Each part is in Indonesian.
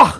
Allah.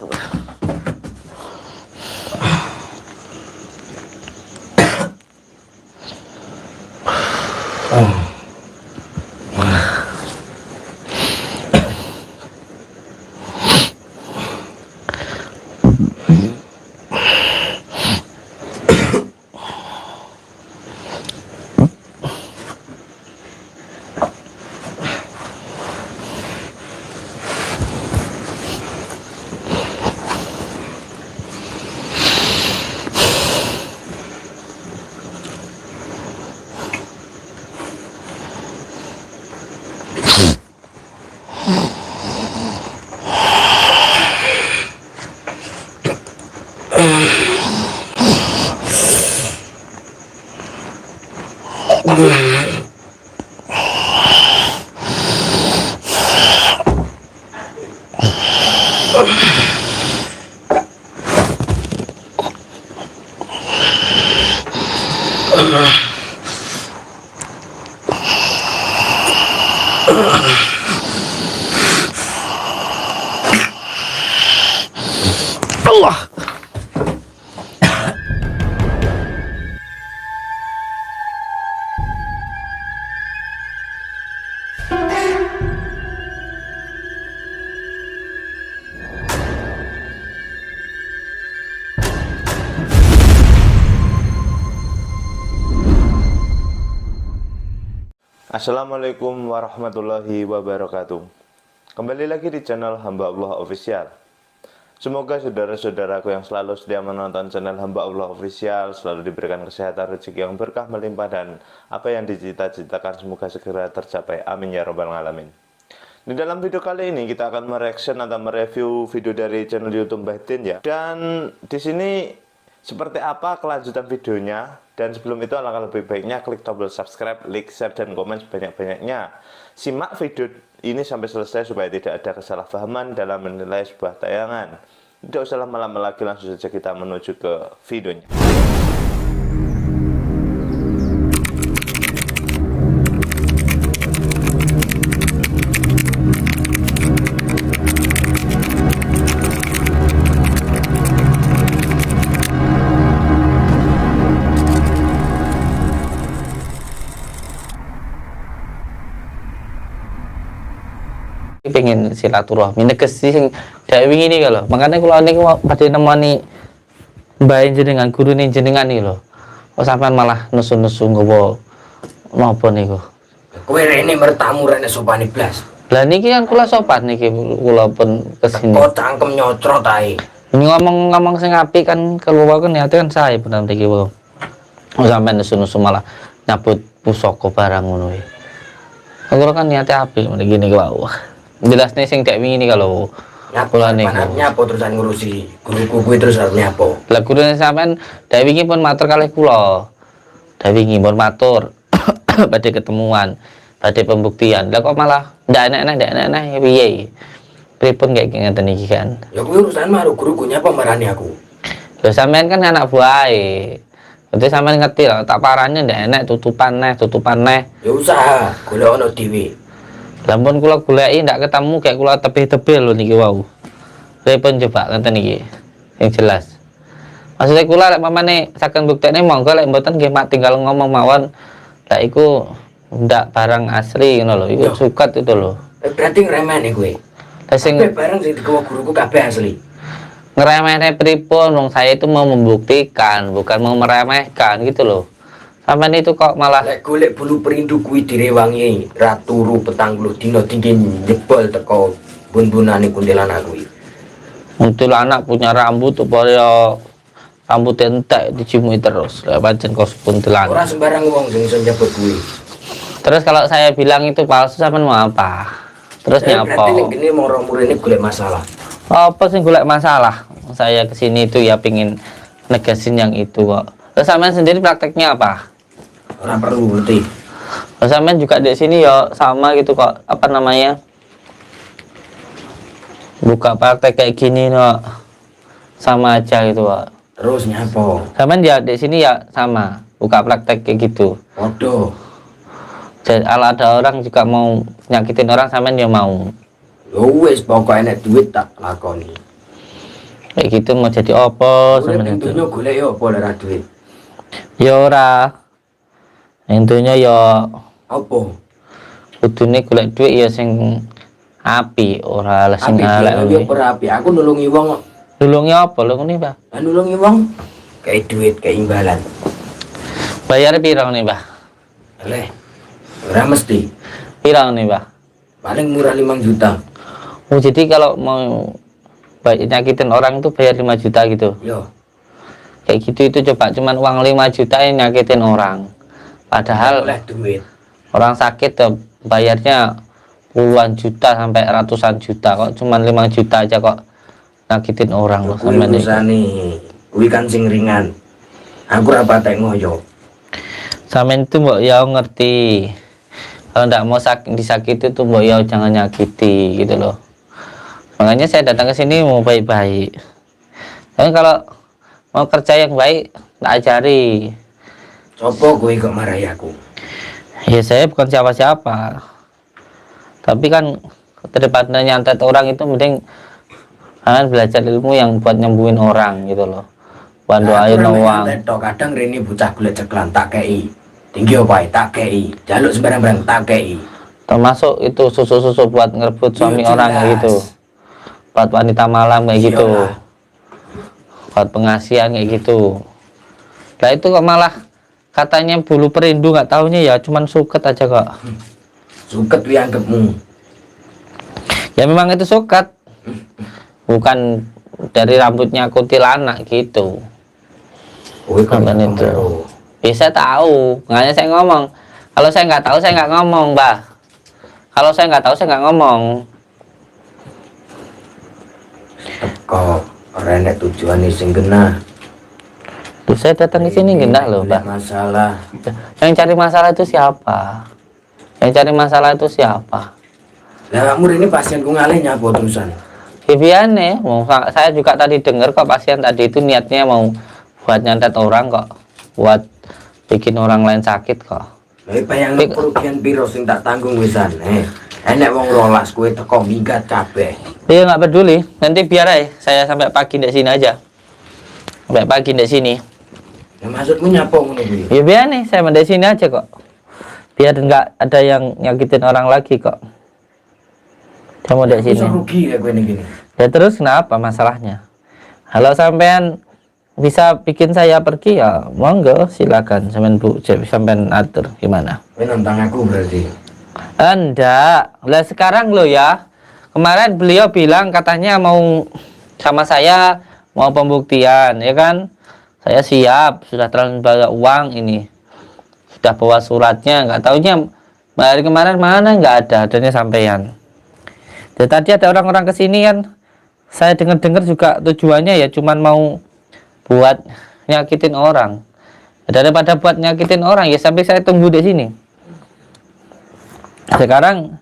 Allah. Assalamualaikum warahmatullahi wabarakatuh. Kembali lagi di channel Hamba Allah Official. Semoga saudara-saudaraku yang selalu setia menonton channel Hamba Allah Official selalu diberikan kesehatan, rezeki yang berkah melimpah, dan apa yang dicita-citakan semoga segera tercapai. Amin ya robbal alamin. Di dalam video kali ini kita akan mereaction atau mereview video dari channel YouTube Mbah Din ya. Dan di sini seperti apa kelanjutan videonya. Dan sebelum itu alangkah lebih baiknya klik tombol subscribe, like, share, dan komen sebanyak-banyaknya. Simak video ini sampai selesai supaya tidak ada kesalahpahaman dalam menilai sebuah tayangan. Tidak usah lama-lama lagi, langsung saja kita menuju ke videonya. Pengen silaturahmi negesi sing dak wingi iki lho. Makane kula niku badhe nemoni mbah jenengan, gurune jenengan iki lho. Kok sampean malah nesu-nesu nggawa napa niku? Kowe rene mertamu rene sopan blas. Lah niki kan kula sopan niki, kula pun kesini. Kok cangkem nyocrot ae. Ngomong-ngomong sing apik kan keluar kan niate kan sae bener iki kula. Kok sampean nesu-nesu malah nyabut pusaka barang ngono iki. Kula kan niate apik ngene iki wae. Jelas nih sing dak wingi nih kalau kula niku. Nyapo terusan ngurusi guruku kuwi terus arep nyapo. Lah gurune sampean dak wingi pun matur kalih kula. Dak wingi pun matur badhe ketemuan, badhe pembuktian. Lah kok malah ndak enak-enak piye? Pripun kayak ngeten iki kan. Ya kuwi urusan maru guruku nyapa marani aku. Lah sampean kan anak buahe. Berarti sampean ngerti lah tak parane ndak enak tutupan neh. Ya usaha golek ono dhewe. Lampun kula goleki ndak ketemu kayak kula tebih-tebih lho niki wau. Pripun coba ngeten iki yang jelas. Maksudnya kula lek pamane saken buktekne monggo, lek mboten nggih mak tinggal ngomong mawon. Lah iku ndak barang asli ngono lho, iku sukat itu lho. Berarti ngremehne kowe. Lah sing barang sing digawa guruku kabeh asli. ngeremehne pripun, wong saya itu mau membuktikan, bukan mau meremehkan gitu loh. Sampeyan itu kok malah Lek golek bulu perindu kuwi direwangi raturu petang puluh dina tinggi jebol teko bun-bunane kuntilanak kuwi. kuntilanak punya rambut apa ya rambut entek dicimui terus. Lah pancen kos kuntilanak. Ora sembarang wong sing iso nyebut kuwi. Terus kalau saya bilang itu palsu, sampean mau apa? Terus nyapa? Berarti nek kene moro-murene golek masalah. Apa sih golek masalah? Saya kesini itu ya pingin negasin yang itu kok. Terus sampean sendiri prakteknya apa? Ora perlu ngerti. Terus sampean juga di sini ya sama gitu kok, apa namanya? Buka praktek kayak gini no. Sama aja gitu, Pak. Terus nyapa? Sampean ya di sini ya sama, buka praktek kayak gitu. Waduh. Jadi kalau ada orang juga mau nyakitin orang, sampean ya mau. Ya wis pokoke nek duit tak lakoni. kayak gitu mau jadi apa Urip sama itu. intinya golek yo apa ora duit. Ya ora. Intinya ya Apa? kudune golek duit ya sing api, ora lah sing Api elek dia kuwi. apa api? Aku nulungi wong kok. Dulunge apa lho ngene, Pak? Lah nulungi wong kayak duit, kayak imbalan. Bayar piro nih, Pak? Leh. Ora mesti. Piro nih, Pak? Paling murah 5 juta. Oh, jadi kalau mau nyakitin orang itu bayar 5 juta gitu. Yo. Kayak gitu itu coba cuman uang 5 juta yang nyakitin orang. Padahal Oleh duit. orang sakit tuh bayarnya puluhan juta sampai ratusan juta, kok cuman 5 juta aja kok nyakitin orang loh Kuwi sama nih. urusane. Kuwi kan sing ringan. Aku ora patek ngoyo. Sampean itu mbok ya ngerti. Kalau ndak mau disakiti tuh mbok ya jangan nyakiti gitu loh. Makanya saya datang ke sini mau baik-baik. Tapi kalau mau kerja yang baik, tak ajari. Sopo kowe kok marahi aku? Ya saya bukan siapa-siapa. Tapi kan daripada nyantet orang itu mending belajar ilmu yang buat nyembuhin orang gitu loh. Buat doain uang. Kadang rene bocah golek ceklan tak kei. Tinggi opo tak kei. Jaluk sembarang-barang tak kei. Termasuk itu susu-susu buat ngerebut suami Yo, orang kayak jelas. gitu. Buat wanita malam kayak gitu. Iyalah. Buat pengasihan kayak gitu. Nah itu kok malah katanya bulu perindu, nggak taunya ya cuman suket aja kok. Suket wi anggapmu. Ya memang itu suket. Bukan dari rambutnya kuntilanak gitu. Kowe kan Bukan itu. itu. Bisa tahu, makanya saya ngomong. Kalau saya nggak tahu, saya nggak ngomong, Mbah. Kalau saya nggak tahu, saya nggak ngomong. Kok ora enek tujuane sing genah. Tuh saya datang ke sini gendah loh, Golek Mbah. Masalah. Yang cari masalah itu siapa? Yang cari masalah itu siapa? Lah kamu ini pasienku ngalih nyapa terusan. Bibiane, saya juga tadi dengar kok pasien tadi itu niatnya mau buat nyantet orang kok, buat bikin orang lain sakit kok. Lah bayangno kerugian piro sing tak tanggung wisan. Enek wong 12 kowe teko minggat kabeh. Iya nggak peduli, nanti biar aja saya sampai pagi di sini aja, sampai pagi di sini. Ya maksudmu nyapa ngono kuwi? Ya biar nih, saya di sini aja kok, biar nggak ada yang nyakitin orang lagi kok. Saya mau di Aku sini. iso rugi ya kowe ning kene. Ya terus kenapa masalahnya? Kalau sampean bisa bikin saya pergi ya monggo silakan sampean Bu, sampean atur gimana? Kowe nantang aku berarti. Enggak, lah sekarang lo ya. Kemarin beliau bilang katanya mau sama saya mau pembuktian, ya kan? Saya siap, sudah transfer uang ini. Sudah bawa suratnya, nggak taunya hari kemarin mana nggak ada, adanya sampean. Dan tadi ada orang-orang kesini kan, saya dengar-dengar juga tujuannya ya cuman mau buat nyakitin orang. Daripada buat nyakitin orang ya sampai saya tunggu di sini. Sekarang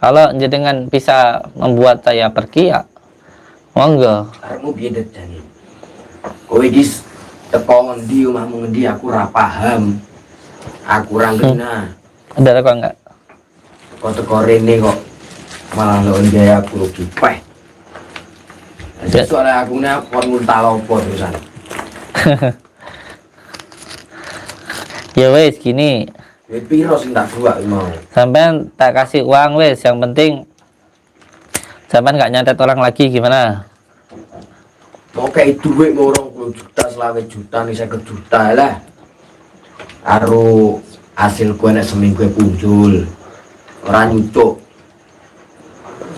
kalau jenengan bisa membuat saya pergi ya monggo. Karepmu piye det jane? Kowe iki teko ngendi omahmu ngendi aku ora paham. Aku ora ngena. Ada kok enggak? Kok teko rene kok malah lo biaya aku rugi peh. Ya. Soalnya aku nih kon muntah lopo terusan. Ya wes gini, Kowe piro sing tak buak mau? sampean tak kasih uang wes, yang penting sampean nggak nyantet orang lagi gimana? Mau kayak duit mau 20 juta, selawe juta, nih 50 juta lah. Aru hasil gue nek seminggu punjul. Orang nyucuk.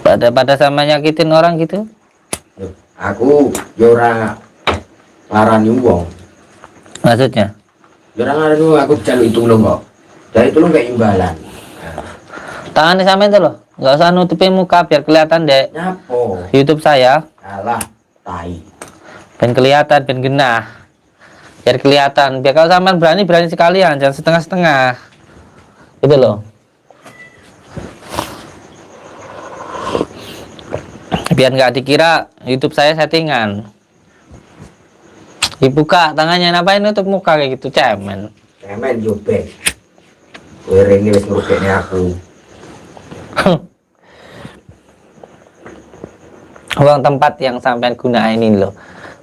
Pada sama nyakitin orang gitu? Aku ya ora ngarani wong. Maksudnya? Ya ora ngarani wong, aku jaluk tulung kok. Dari tulung kayak imbalan. Tangan sampean tuh loh, nggak usah nutupin muka biar kelihatan deh. Nyapo? YouTube saya, Alah, tai. biar kelihatan, biar genah. Biar kelihatan, biar kalau sampean berani sekalian, jangan setengah-setengah. Gitu loh. Biar nggak dikira YouTube saya settingan. Dibuka tangannya, ngapain nutup muka kayak gitu, cemen. Cemen yo be. Kowe rene wis ngrugekne aku. uang tempat yang sampean gunain ini loh,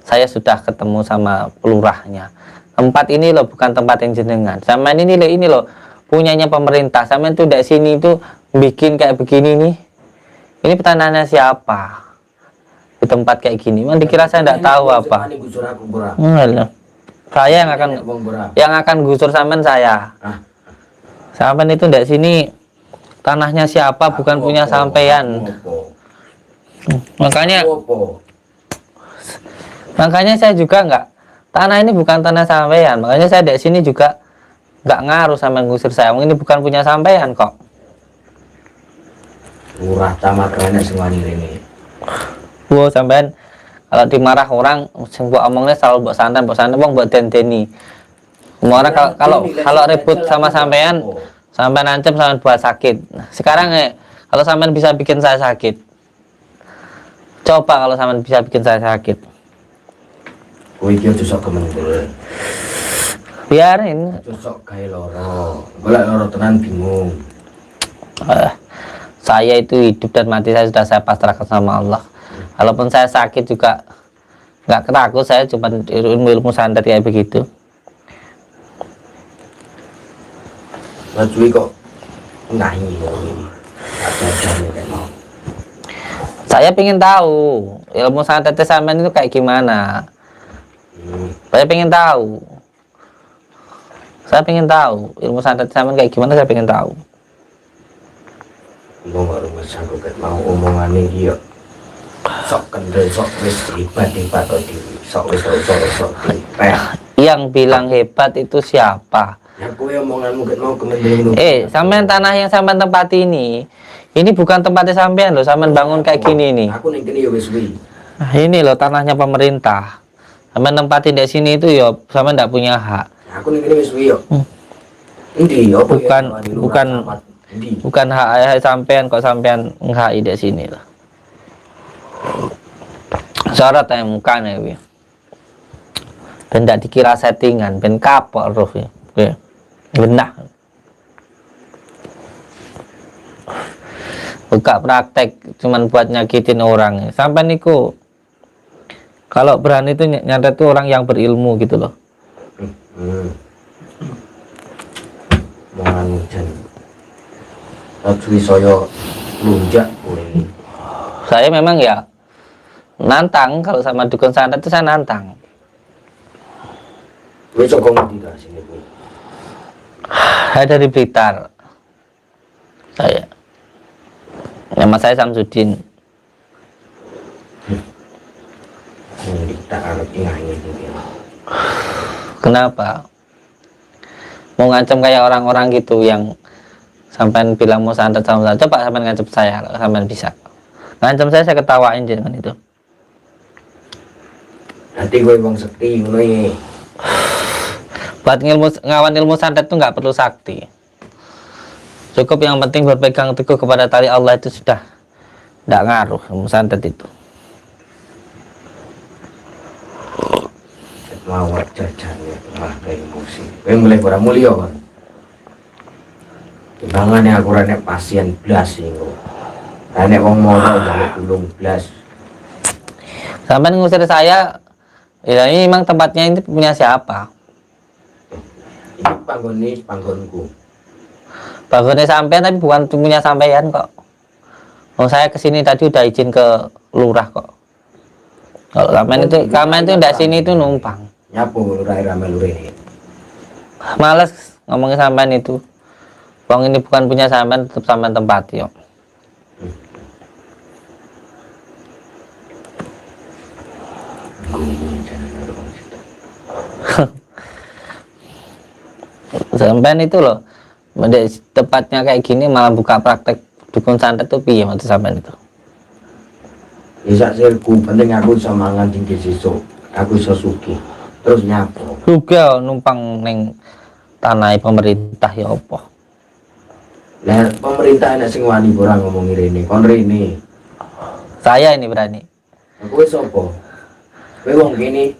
saya sudah ketemu sama pelurahnya. Tempat ini loh bukan tempat yang jenengan. Sampean ini loh punyanya pemerintah. Sampean tuh dari sini tuh bikin kayak begini nih. Ini tanahnya siapa? Di tempat kayak gini. Memang dikira saya tidak tahu apa. Enggak. Saya yang akan gusur sampean saya. Sampean itu dari sini tanahnya siapa bukan punya sampean. Makanya saya juga enggak, tanah ini bukan tanah sampean. Makanya saya dari sini juga enggak ngaruh sama gusur saya. Ini bukan punya sampean kok. Murah tamat kena semua ini. Wow, sampean kalau dimarah orang, sing mbok omongnya selalu mbok santai, wong mbok dendeni. Semua orang kalau ribut sama sampean, sampean ancam sampean buat sakit. Nah, sekarang kalau sampean bisa bikin saya sakit, coba kalau sampean bisa bikin saya sakit. Kowe iki aja sok kemendel. Biarin. Sok gawe loro. Golek loro tenan bingung. Saya itu hidup dan mati saya sudah saya pasrahkan sama Allah. Kalaupun saya sakit juga nggak takut, saya cuma ilmu santet kayak begitu. Majui kok nahi ini. Saya ingin tahu ilmu santet sampean itu kayak gimana. Saya ingin tahu. Saya ingin tahu ilmu santet sampean kayak gimana, saya ingin tahu. Mau baru sanggup mau omongan ini yuk. Sok kendel, sok wis hebat kok dhewe. Sok wis sok hebat. Yang bilang hebat itu siapa? Ya kowe omonganmu ket mau kemendel. Sampean tanah yang sampean tempati ini bukan tempatnya sampean loh. Sampean bangun kayak gini nih. Aku ning kene ya wis suwi. Nah, ini loh tanahnya pemerintah. Sampean tempatin di sini itu ya sampean enggak punya hak. Aku ning kene wis suwi yo. Endi yo bukan hak sampean kok, sampean nghai di sini loh. Sorot aja mukanya wi. Ben ndak dikira settingan, ben kapok roh ya. Benar. Buka praktek cuman buat nyakitin orang. Sampai niku kalau berani itu nyantet tuh orang yang berilmu gitu loh. Mohon jan. Ajui saya lunjak ini. Saya memang ya nantang, kalau sama dukun santet itu saya nantang. Kowe saka ngendi ta sini kowe? Saya dari Blitar. Saya. Nama saya Samsudin. Tak arep nyanyi iki. Kenapa? Mau ngancam kayak orang-orang gitu yang sampai bilang mau santet sama saya. Coba sampai ngancam saya, kalau sampai bisa. Ngancam saya ketawain dengan itu. Nanti gue wong sekti ngono iki. Buat ngawan ilmu santet itu nggak perlu sakti. Cukup yang penting berpegang teguh kepada tali Allah itu sudah nggak ngaruh ilmu santet itu. Mau jajan ya, malah kayak emosi. Kowe mulai ora mulya kan. Timbangane aku rene pasien blas iku. Rene wong moro njaluk tulung blas. Sampai ngusir saya, ya ini memang tempatnya ini punya siapa? Ini panggonku. Bangunnya sampean tapi bukan punya sampean kok. Oh, saya kesini tadi udah izin ke lurah kok. Kalau sampean itu ndak sini itu numpang. Nyapu lurah melu rene. Males ngomongin sampean itu. Wong ini bukan punya sampean, tetap sampean tempati yo. Sampean itu loh, tepatnya kayak gini malah buka praktek dukun santet tuh piye maksud sampean itu? Bisa sirku, penting aku bisa mangan tinggi sisuk. Aku bisa sugih. Terus nyapu. Juga numpang neng tanah pemerintah ya apa? Lah pemerintah enak sing wani ora ngomongi rene. Kon rene. Saya ini berani. Aku wis sapa? Kowe wong kene.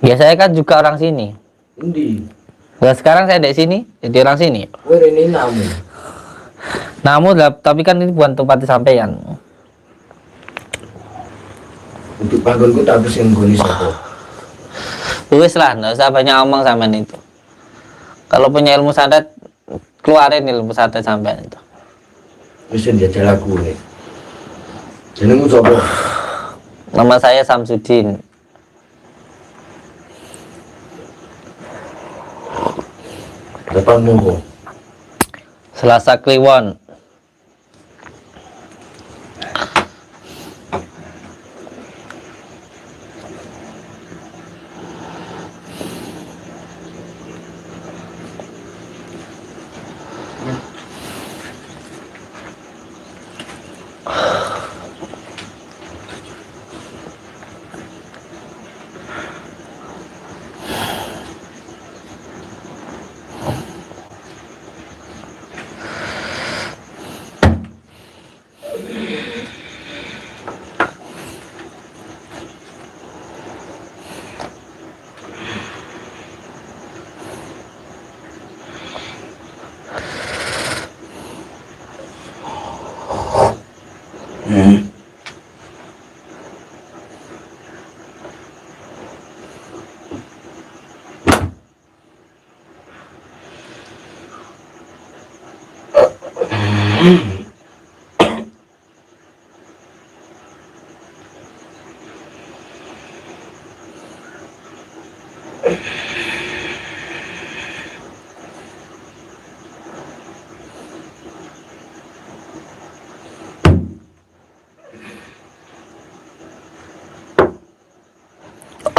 Ya saya kan juga orang sini. Endi? Nah, sekarang saya di sini, jadi orang sini. Kowe rene namu. Namun tapi kan ini bukan tempat sampean. Untuk panggonku tak bisa nggoni sapa. Wis lah, nggak usah banyak ngomong sampean itu. Kalau punya ilmu santet, keluarin ilmu santet sampean itu. Wis njajal aku nih. Jenengmu sapa? Nama saya Samsudin. Depanmu kok. Selasa Kliwon.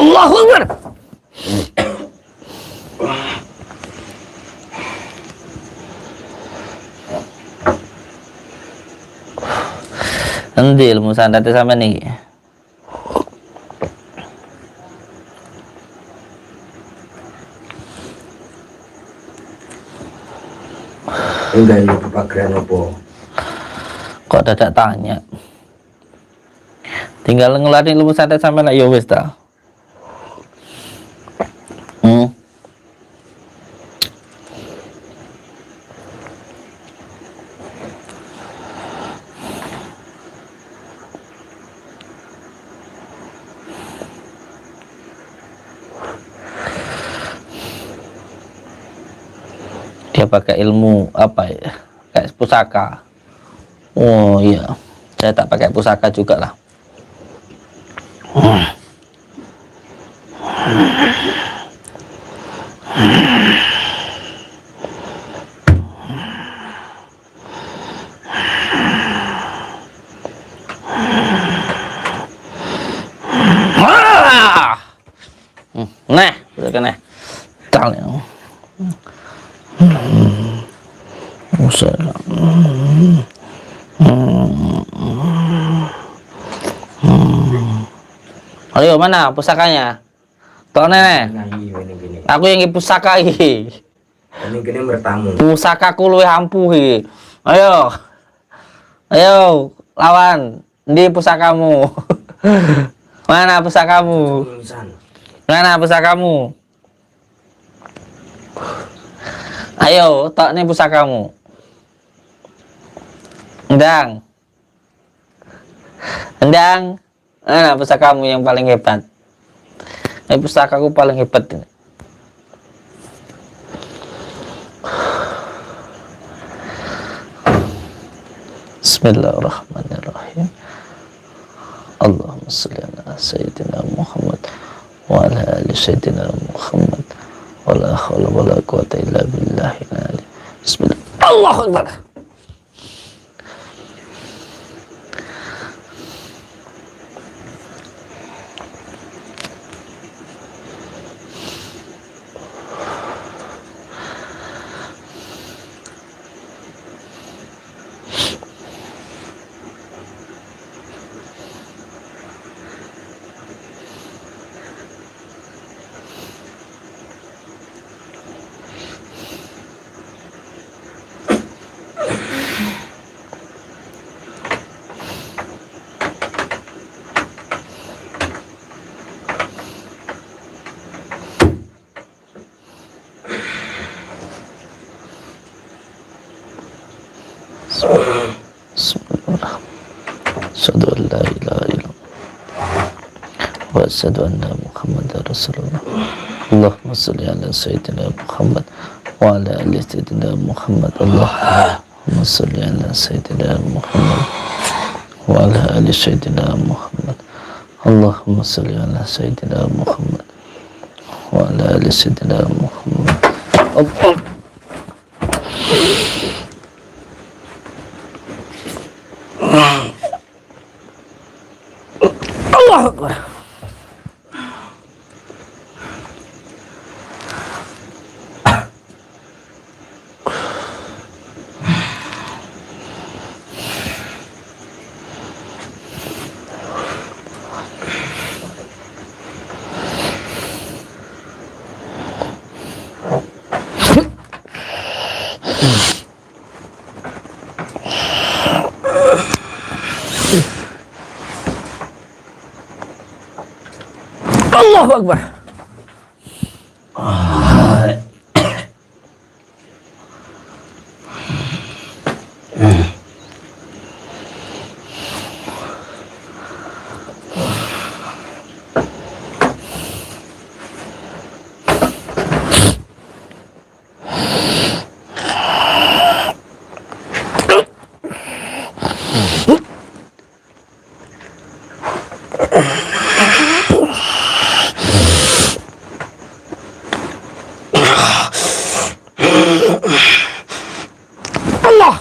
Allahu Akbar. Endi ilmu santet sampean niki? Enggak ini pepageran apa? Kok dadak tanya? Tinggal ngeluarin ilmu santet sampean lah ya wis ta. Dia pakai ilmu apa ya, kayak pusaka. Oh iya, saya tak pakai pusaka juga lah. Nah, udah kena tal ya. Ayo mana pusakanya? Toh nenek, Nah, iya ini gini. aku yang pusaka iki. Ini gini bertamu. Pusakaku luwih ampuh iki. Ayo. Ayo lawan. Di pusakamu. Mana pusakamu? Tulisan. Mana pusakamu? Ayo, tok nih pusakamu. Endang. Endang. Mana pusakamu yang paling hebat? Ini pusakaku paling hebat ini. Bismillahirrahmanirrahim. Allahumma shalli ala sayyidina Muhammad wa ala ali sayyidina Muhammad wa la hawla wa la quwwata illa billahil ali. Bismillah. Allahu Akbar. Bismillahirrahmanirrahim. Asyhadu an la ilaha illallah wa asyhadu anna Muhammadar Rasulullah. Allahumma shalli ala sayyidina Muhammad wa ala ali sayyidina Muhammad. Allahumma shalli ala sayyidina Muhammad wa ala ali sayyidina Muhammad. Allahumma shalli ala sayyidina Muhammad wa ala ali sayyidina Muhammad. Allah Akbar. Allahu Akbar. Allah.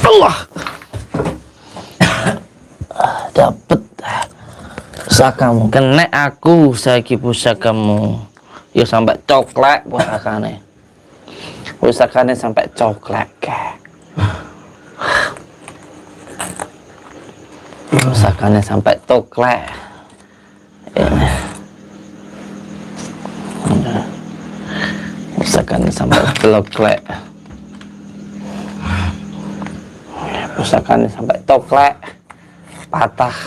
Allah. Dapat pusakamu, kena aku saiki pusakamu. Ya sampai coklat pusakane sampai coklat pusakane sampai coklat. Pusakane sampai coklat. Pusakane sampai coklat patah.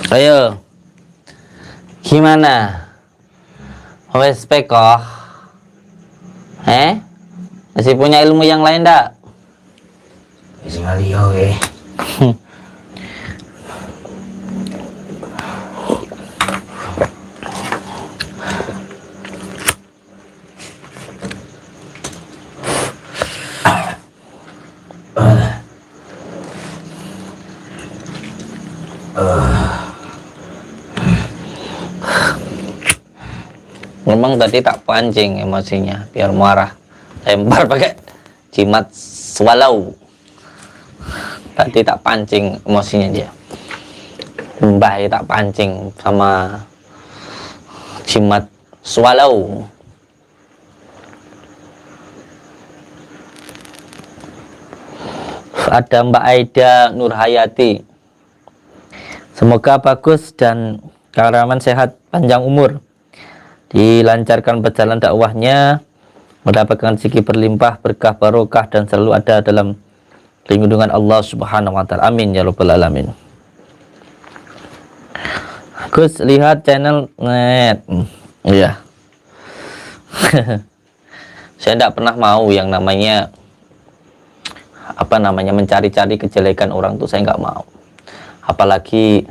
Ayo, gimana? Wes pekoh? Masih punya ilmu yang lain dak? Wis ngaliyo we. Memang tadi tak pancing emosinya biar marah, lempar pakai jimat swallow. Tadi tak pancing emosinya dia, Mbah tak pancing sama jimat swallow. Ada Mbak Aida Nurhayati, semoga bagus dan Kang Rahman sehat, panjang umur, dilancarkan berjalan dakwahnya, mendapatkan rezeki berlimpah, berkah, barokah, dan selalu ada dalam lindungan Allah Subhanahu wa Ta'ala. Amin ya rabbal alamin. Gus, lihat channel net. Iya. Saya tidak pernah mau yang namanya mencari-cari kejelekan orang tuh, saya nggak mau. Apalagi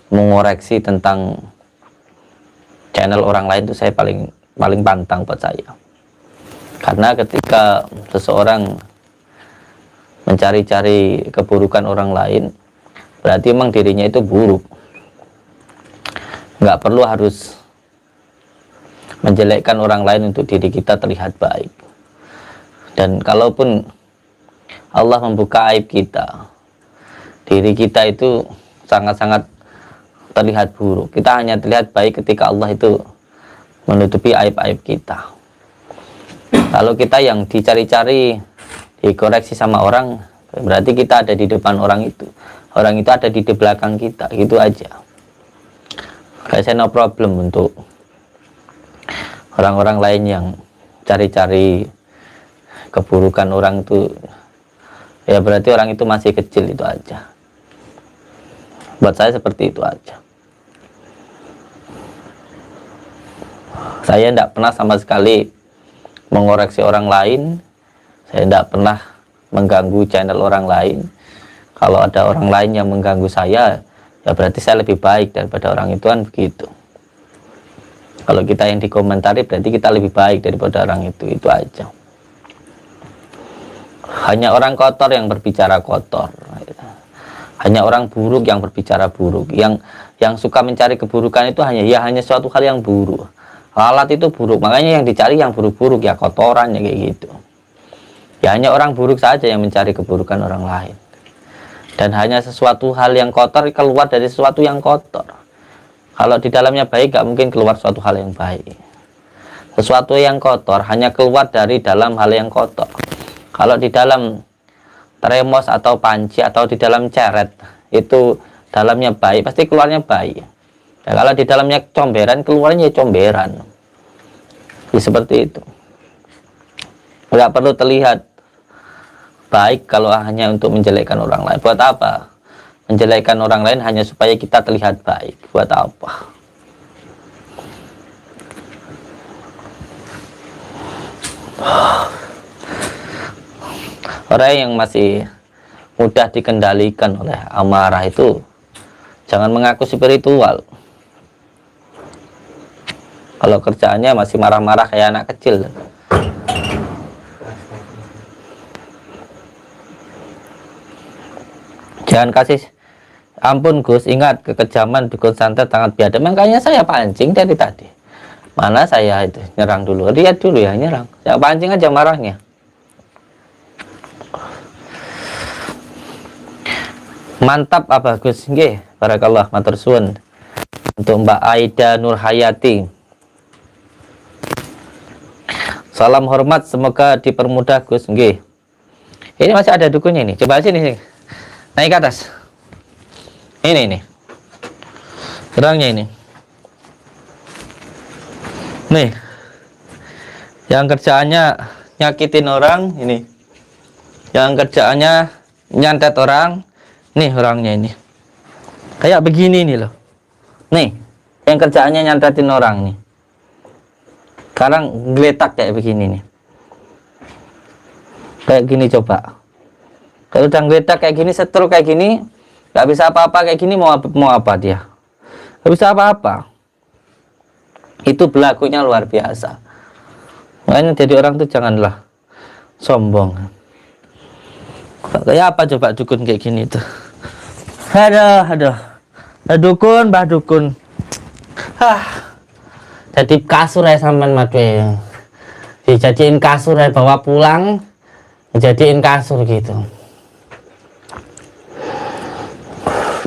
mengoreksi tentang channel orang lain tuh saya paling pantang buat saya. Karena ketika seseorang mencari-cari keburukan orang lain, berarti memang dirinya itu buruk. Nggak perlu harus menjelekkan orang lain untuk diri kita terlihat baik. Dan kalaupun Allah membuka aib kita, diri kita itu sangat-sangat terlihat buruk. Kita hanya terlihat baik ketika Allah itu menutupi aib-aib kita. Kalau kita yang dicari-cari, dikoreksi sama orang, berarti kita ada di depan orang itu. Orang itu ada di belakang kita, gitu aja. Kayak saya no problem untuk orang-orang lain yang cari-cari keburukan orang itu. Ya berarti orang itu masih kecil, itu aja. Buat saya seperti itu aja. Saya tidak pernah sama sekali mengoreksi orang lain. Saya tidak pernah mengganggu channel orang lain. Kalau ada orang lain yang mengganggu saya, ya berarti saya lebih baik daripada orang itu, kan begitu. Kalau kita yang dikomentari, berarti kita lebih baik daripada orang itu aja. Hanya orang kotor yang berbicara kotor. Hanya orang buruk yang berbicara buruk. Yang suka mencari keburukan itu hanya suatu hal yang buruk. Lalat itu buruk, makanya yang dicari yang buruk-buruk, ya kotoran, ya kayak gitu. Ya hanya orang buruk saja yang mencari keburukan orang lain. Dan hanya sesuatu hal yang kotor keluar dari sesuatu yang kotor. Kalau di dalamnya baik, gak mungkin keluar suatu hal yang baik. Sesuatu yang kotor hanya keluar dari dalam hal yang kotor. Kalau di dalam termos atau panci atau di dalam ceret, itu dalamnya baik, pasti keluarnya baik. Ya, kalau di dalamnya comberan, keluarnya comberan. Jadi seperti itu. Nggak perlu terlihat baik kalau hanya untuk menjelekkan orang lain. Buat apa? Menjelekkan orang lain hanya supaya kita terlihat baik. Buat apa? Orang yang masih mudah dikendalikan oleh amarah itu jangan mengaku spiritual. Kalau kerjaannya masih marah-marah kayak anak kecil. Jangan kasih ampun Gus, ingat kekejaman dukun santet sangat biadab. Makanya saya pancing dari tadi. Mana saya itu nyerang dulu, lihat dulu ya nyerang. Saya pancing aja marahnya. Mantap apa Gus? Nggih, barakallah matur suwun. Untuk Mbak Aida Nurhayati. Salam hormat, semoga dipermudah Gus. Nggih. Ini masih ada dukunnya ini. Coba sini sini. Naik ke atas. Ini. Orangnya ini. Nih. Yang kerjaannya nyakitin orang ini. Yang kerjaannya nyantet orang. Nih orangnya ini. Kayak begini nih loh. Nih, yang kerjaannya nyantetin orang nih. Sekarang geletak kayak begini nih. Kayak gini coba. Kalau udah geletak kayak gini, setruk kayak gini, nggak bisa apa-apa kayak gini, mau apa dia? Nggak bisa apa-apa. Itu berlakunya luar biasa. Makanya jadi orang tuh janganlah sombong. Kayak apa coba dukun kayak gini tuh? Aduh. Dukun, Mbah Dukun. Jadi kasur ya sampean madwe. Dijadiin kasur ya, bawa pulang, dijadiin kasur gitu.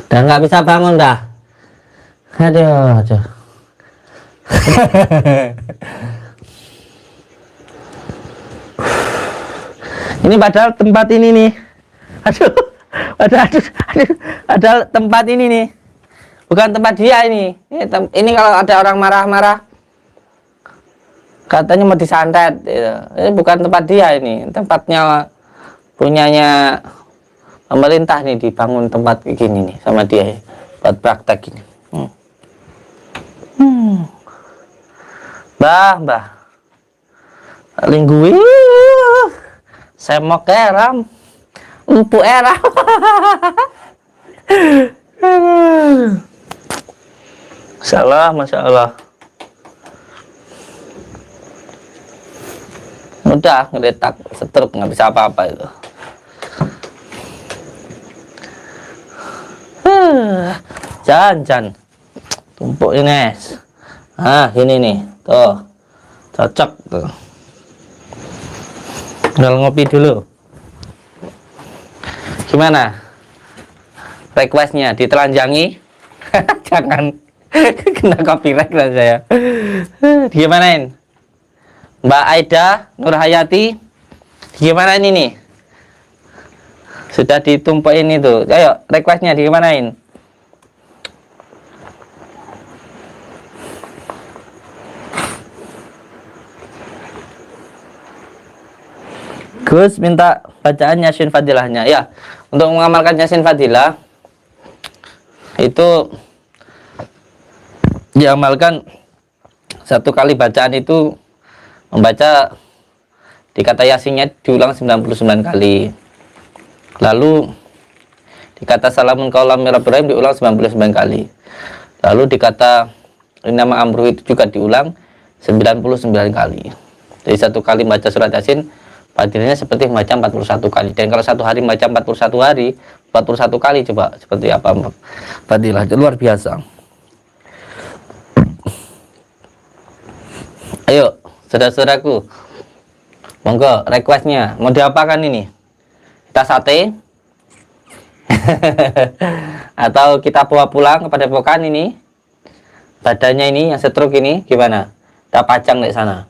Dan nggak bisa bangun dah. Aduh. Ini padahal tempat ini nih. Padahal tempat ini nih. Bukan tempat dia ini. Ini kalau ada orang marah-marah, katanya mau disantet. Ini bukan tempat dia ini. Tempatnya punyanya pemerintah nih, dibangun tempat kayak gini nih sama dia buat praktek ini. Mbah. Linggui. Semok eram. Empuk eram. Masya Allah. Udah ngeletak setruk, nggak bisa apa-apa itu. Jan tumpuk ini. Ini nih tuh cocok tuh. Tinggal ngopi dulu. Gimana requestnya, ditelanjangi? Jangan kena copyright lah saya. Gimanain Mbak Aida Nurhayati, gimana ini nih? Sudah ditumpuin itu. Ayo requestnya digimanain? Gus minta bacaan Yasin Fadilahnya. Ya, untuk mengamalkan Yasin Fadilah itu diamalkan satu kali bacaan itu membaca di kata Yasinnya diulang 99 kali. Lalu di kata salamun qaulam mir rabbir rahim diulang 99 kali. Lalu di kata nama amruh itu juga diulang 99 kali. Jadi satu kali baca surat Yasin fadilahnya seperti membaca 41 kali. Dan kalau satu hari membaca 41 hari, 41 kali, coba seperti apa fadilah, luar biasa. Ayo saudara-saudaraku, monggo requestnya mau diapakan ini? Kita sate atau kita bawa pulang kepada pokan ini, badannya ini yang setruk ini gimana? Kita pajang di sana.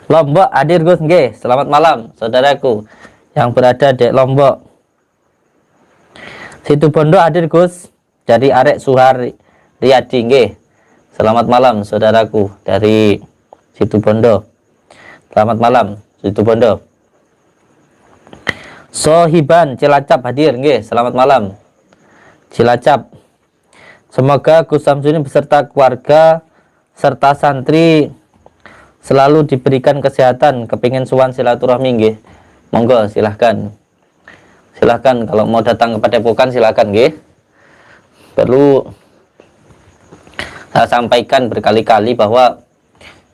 Lombok hadir Gus nggih. Selamat malam saudaraku yang berada di Lombok. Situ Bondo hadir Gus dari Arek Suhari Riyadi nggih. Selamat malam saudaraku dari Situ Bondo. Selamat malam Situ Bondo. Sohiban Cilacap hadir nggih. Selamat malam Cilacap. Semoga Gus Samsudin beserta keluarga serta santri selalu diberikan kesehatan. Kepingin suwan silaturahmi nggih. Monggo silahkan. Silahkan kalau mau datang ke Padepokan silahkan nggih. Perlu saya sampaikan berkali-kali bahwa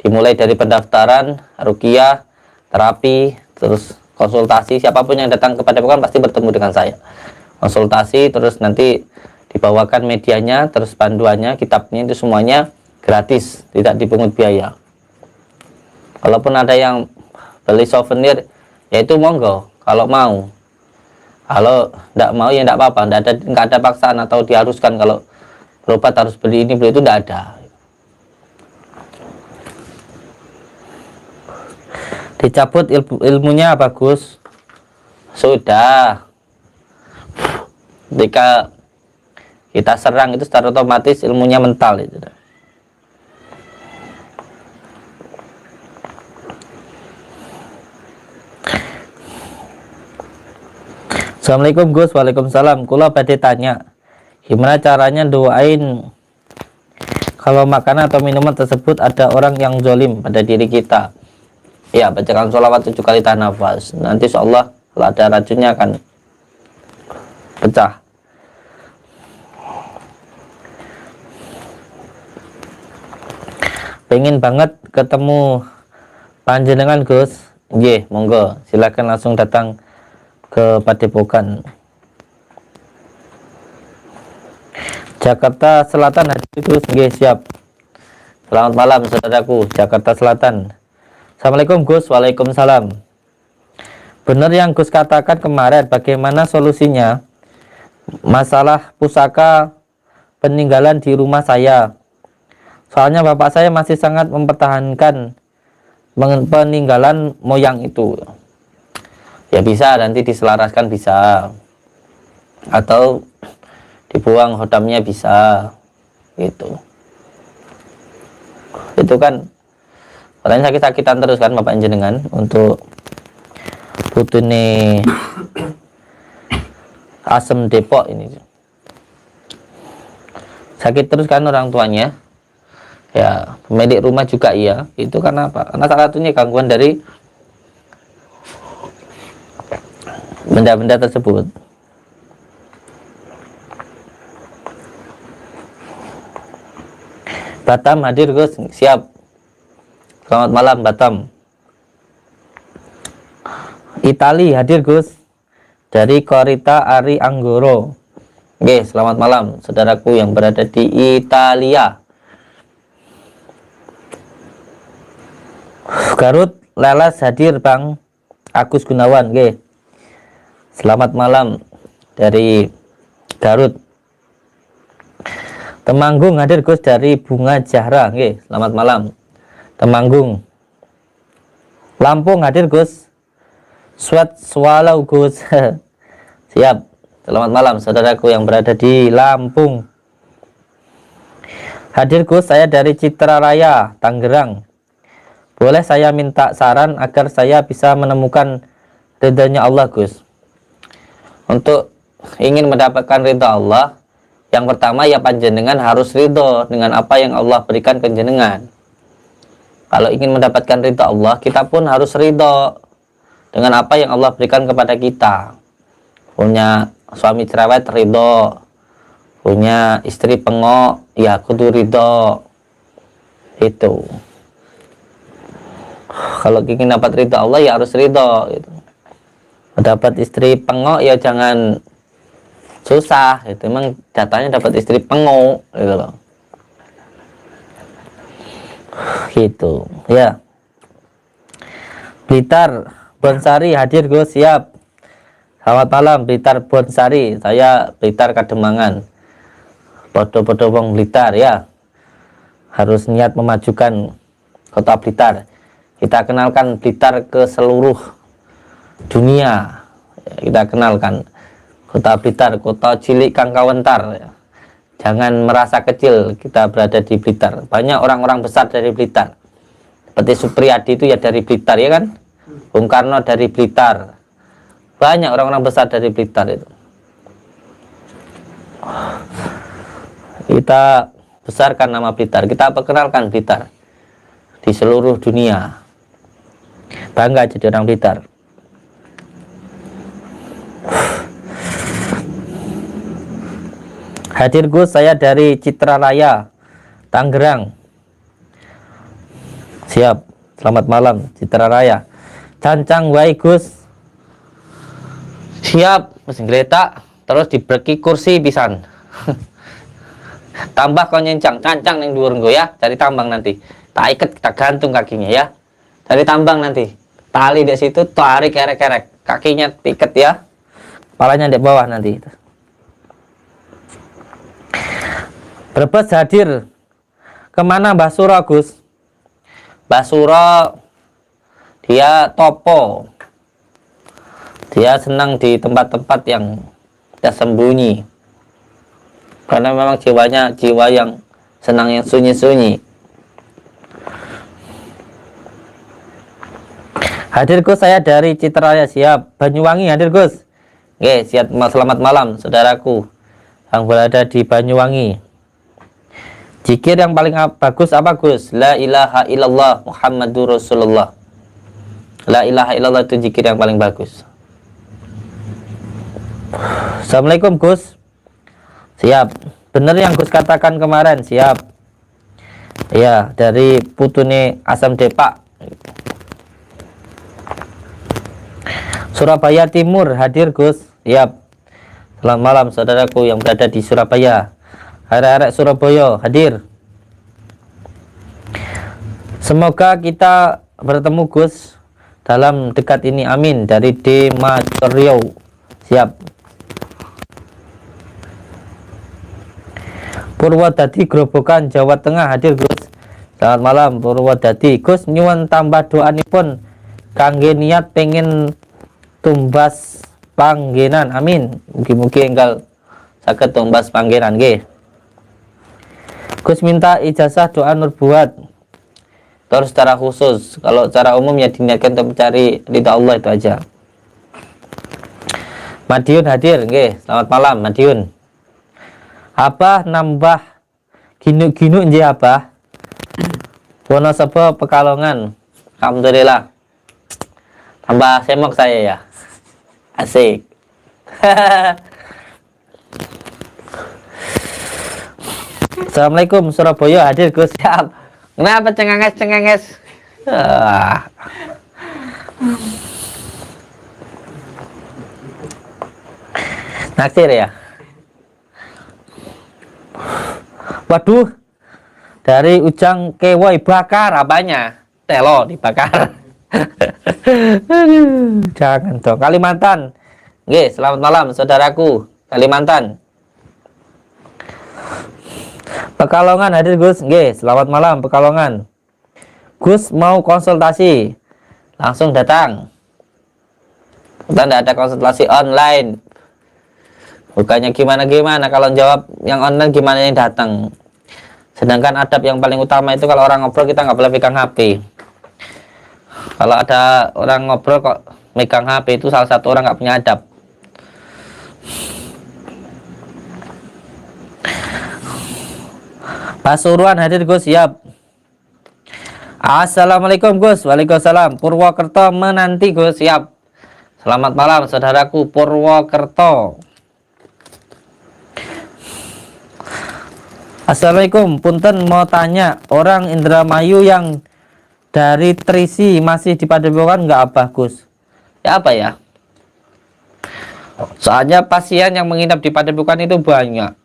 dimulai dari pendaftaran, ruqyah, terapi, terus konsultasi, siapapun yang datang ke Padepokan pasti bertemu dengan saya. Konsultasi, terus nanti dibawakan medianya, terus panduannya, kitabnya, itu semuanya gratis, tidak dipungut biaya. Kalaupun ada yang beli souvenir, ya itu monggo, kalau mau. Kalau tidak mau ya tidak apa-apa, nggak ada paksaan atau diharuskan kalau berobat harus beli ini, beli itu, tidak ada. Dicabut ilmunya bagus. Sudah. Jika kita serang itu secara otomatis ilmunya mental itu. Assalamualaikum Gus. Waalaikumsalam. Kula badhe tanya, gimana caranya doain kalau makanan atau minuman tersebut ada orang yang zalim pada diri kita? Ya, bacakan sholawat 7 kali tahan nafas. Nanti insyaallah kalau ada racunnya akan pecah. Pengen banget ketemu panjenengan Gus. Nggih, monggo silakan langsung datang ke Padepokan. Jakarta Selatan hadir Gus. Nggih, siap. Selamat malam saudaraku, Jakarta Selatan. Assalamualaikum Gus. Waalaikumsalam. Benar yang Gus katakan kemarin, bagaimana solusinya? Masalah pusaka peninggalan di rumah saya. Soalnya bapak saya masih sangat mempertahankan peninggalan moyang itu. Ya bisa, nanti diselaraskan bisa. Atau dibuang hodamnya bisa. Gitu. Itu kan katanya sakit-sakitan terus kan bapak jenengan untuk putune Asem Depok ini. Sakit terus kan orang tuanya. Ya, pemilik rumah juga iya. Itu karena apa? Karena salah satunya gangguan dari benda-benda tersebut. Batam hadir Gus, siap. Selamat malam Batam. Itali hadir Gus, dari Korita Ari Anggoro. Oke, selamat malam saudaraku yang berada di Italia. Garut Lelas hadir Bang Agus Gunawan. Oke, selamat malam dari Garut. Temanggung hadir Gus, dari Bunga Jahra. Oke, selamat malam Temanggung. Lampung hadir Gus, Sweat Swallow Gus. Siap. Selamat malam saudaraku yang berada di Lampung. Hadir Gus, saya dari Citra Raya, Tangerang. Boleh saya minta saran agar saya bisa menemukan ridhonya Allah Gus? Untuk ingin mendapatkan ridha Allah, yang pertama ya panjenengan harus ridho dengan apa yang Allah berikan ke jenengan. Kalau ingin mendapatkan ridha Allah, kita pun harus ridho dengan apa yang Allah berikan kepada kita. Punya suami cerewet ridho, punya istri pengok ya kudu ridho. Itu kalau ingin dapat ridho Allah ya harus ridho gitu. Dapat istri pengok ya jangan susah itu, memang datanya dapat istri pengok gitu loh. Gitu ya. Blitar Bonsari hadir Gus, siap. Selamat malam Blitar Bonsari, saya Blitar Kademangan. Podo-podo wong Blitar ya, harus niat memajukan kota Blitar. Kita kenalkan Blitar ke seluruh dunia. Kita kenalkan kota Blitar, kota cilik kang kawentar. Jangan merasa kecil kita berada di Blitar. Banyak orang-orang besar dari Blitar. Seperti Supriyadi itu ya dari Blitar ya kan? Bung Karno dari Blitar. Banyak orang-orang besar dari Blitar itu. Kita besarkan nama Blitar, kita perkenalkan Blitar di seluruh dunia. Bangga jadi orang Blitar. Hadir Gus, saya dari Citra Raya, Tangerang. Siap. Selamat malam Citra Raya. Cancang wae Gus. Siap. Mesin kereta terus dibreki kursi pisan. Tambah kau nyencang, cancang yang dhuwur nggo ya. Cari tambang nanti. Tak ikat, kita gantung kakinya ya. Cari tambang nanti. Tali di situ, tarik kerek-kerek. Kakinya tiket ya. Kepalanya di bawah nanti. Brebes hadir. Kemana Mbah Suro Gus? Mbah Suro dia topo. Dia senang di tempat-tempat yang tersembunyi. Karena memang jiwanya jiwa yang senang yang sunyi-sunyi. Hadir Gus, saya dari Citra Raya, siap. Banyuwangi hadir Gus. Oke, siap. Selamat malam saudaraku yang berada di Banyuwangi. Zikir yang paling bagus apa Gus? La ilaha illallah Muhammadur Rasulullah. La ilaha illallah itu zikir yang paling bagus. Assalamualaikum Gus. Siap. Bener yang Gus katakan kemarin, siap. Ya, dari Putune Asam Depak. Surabaya Timur hadir Gus, siap. Selamat malam saudaraku yang berada di Surabaya. Arek-arek Surabaya hadir. Semoga kita bertemu Gus dalam dekat ini, amin. Dari D. Maceryo, siap. Purwodadi Grobogan Jawa Tengah hadir Gus. Selamat malam Purwodadi. Gus nyuwun tambah doanipun kangge niat pengen tumbas panggenan, amin. Mugi-mugi enggal saged tumbas panggenan nggih. Gus minta ijazah doa nubuat. Terus secara khusus, kalau secara umum ya diniatkan untuk mencari ridha Allah itu aja. Madiun hadir nggih. Selamat malam Madiun. Abah nambah Ginu-ginu nje apa? Wonosobo Pekalongan. Alhamdulillah. Tambah semok saya ya. Asik. Assalamualaikum Surabaya hadir Gus. Siap. Kenapa cengenges? Naksir ya. Waduh, dari Ujang Kewoi bakar apanya? Telo dibakar. Aduh, jangan dong. Kalimantan. Nggih, selamat malam saudaraku. Kalimantan. Pekalongan hadir Gus. Nggih, selamat malam Pekalongan. Gus mau konsultasi. Langsung datang. Kita tidak ada konsultasi online. Bukannya gimana-gimana, kalau jawab yang online gimana yang datang. Sedangkan adab yang paling utama itu kalau orang ngobrol kita nggak boleh pegang HP. Kalau ada orang ngobrol kok megang HP itu salah satu orang nggak punya adab. Pasuruan hadir Gus, siap. Assalamualaikum Gus. Waalaikumsalam. Purwokerto menanti Gus, siap. Selamat malam saudaraku Purwokerto. Assalamualaikum, punten mau tanya, orang Indramayu yang dari Trisi masih di Padepokan nggak apa Gus? Ya apa ya? Soalnya pasien yang menginap di Padepokan itu banyak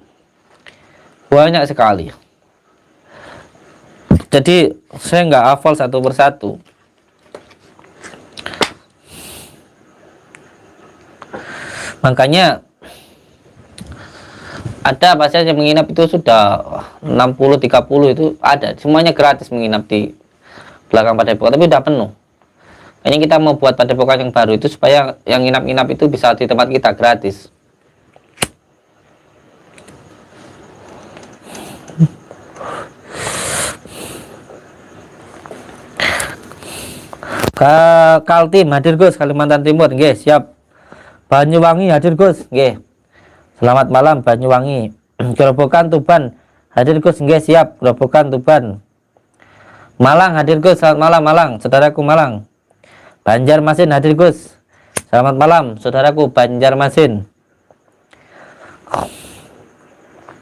sekali. Jadi saya nggak hafal satu persatu. Makanya ada pasien yang menginap itu sudah 60-30 itu ada. Semuanya gratis menginap di belakang Padepokan, tapi udah penuh. Kayaknya kita mau buat Padepokan yang baru itu supaya yang nginap-nginap itu bisa di tempat kita gratis. Kaltim hadir Gus, Kalimantan Timur, nggih, siap. Banyuwangi hadir Gus, nggih. Selamat malam Banyuwangi. Gerobokan Tuban hadir Gus, nggih, siap. Gerobokan Tuban. Malang hadir Gus, selamat malam Malang, saudaraku Malang. Banjarmasin hadir Gus. Selamat malam saudaraku Banjarmasin.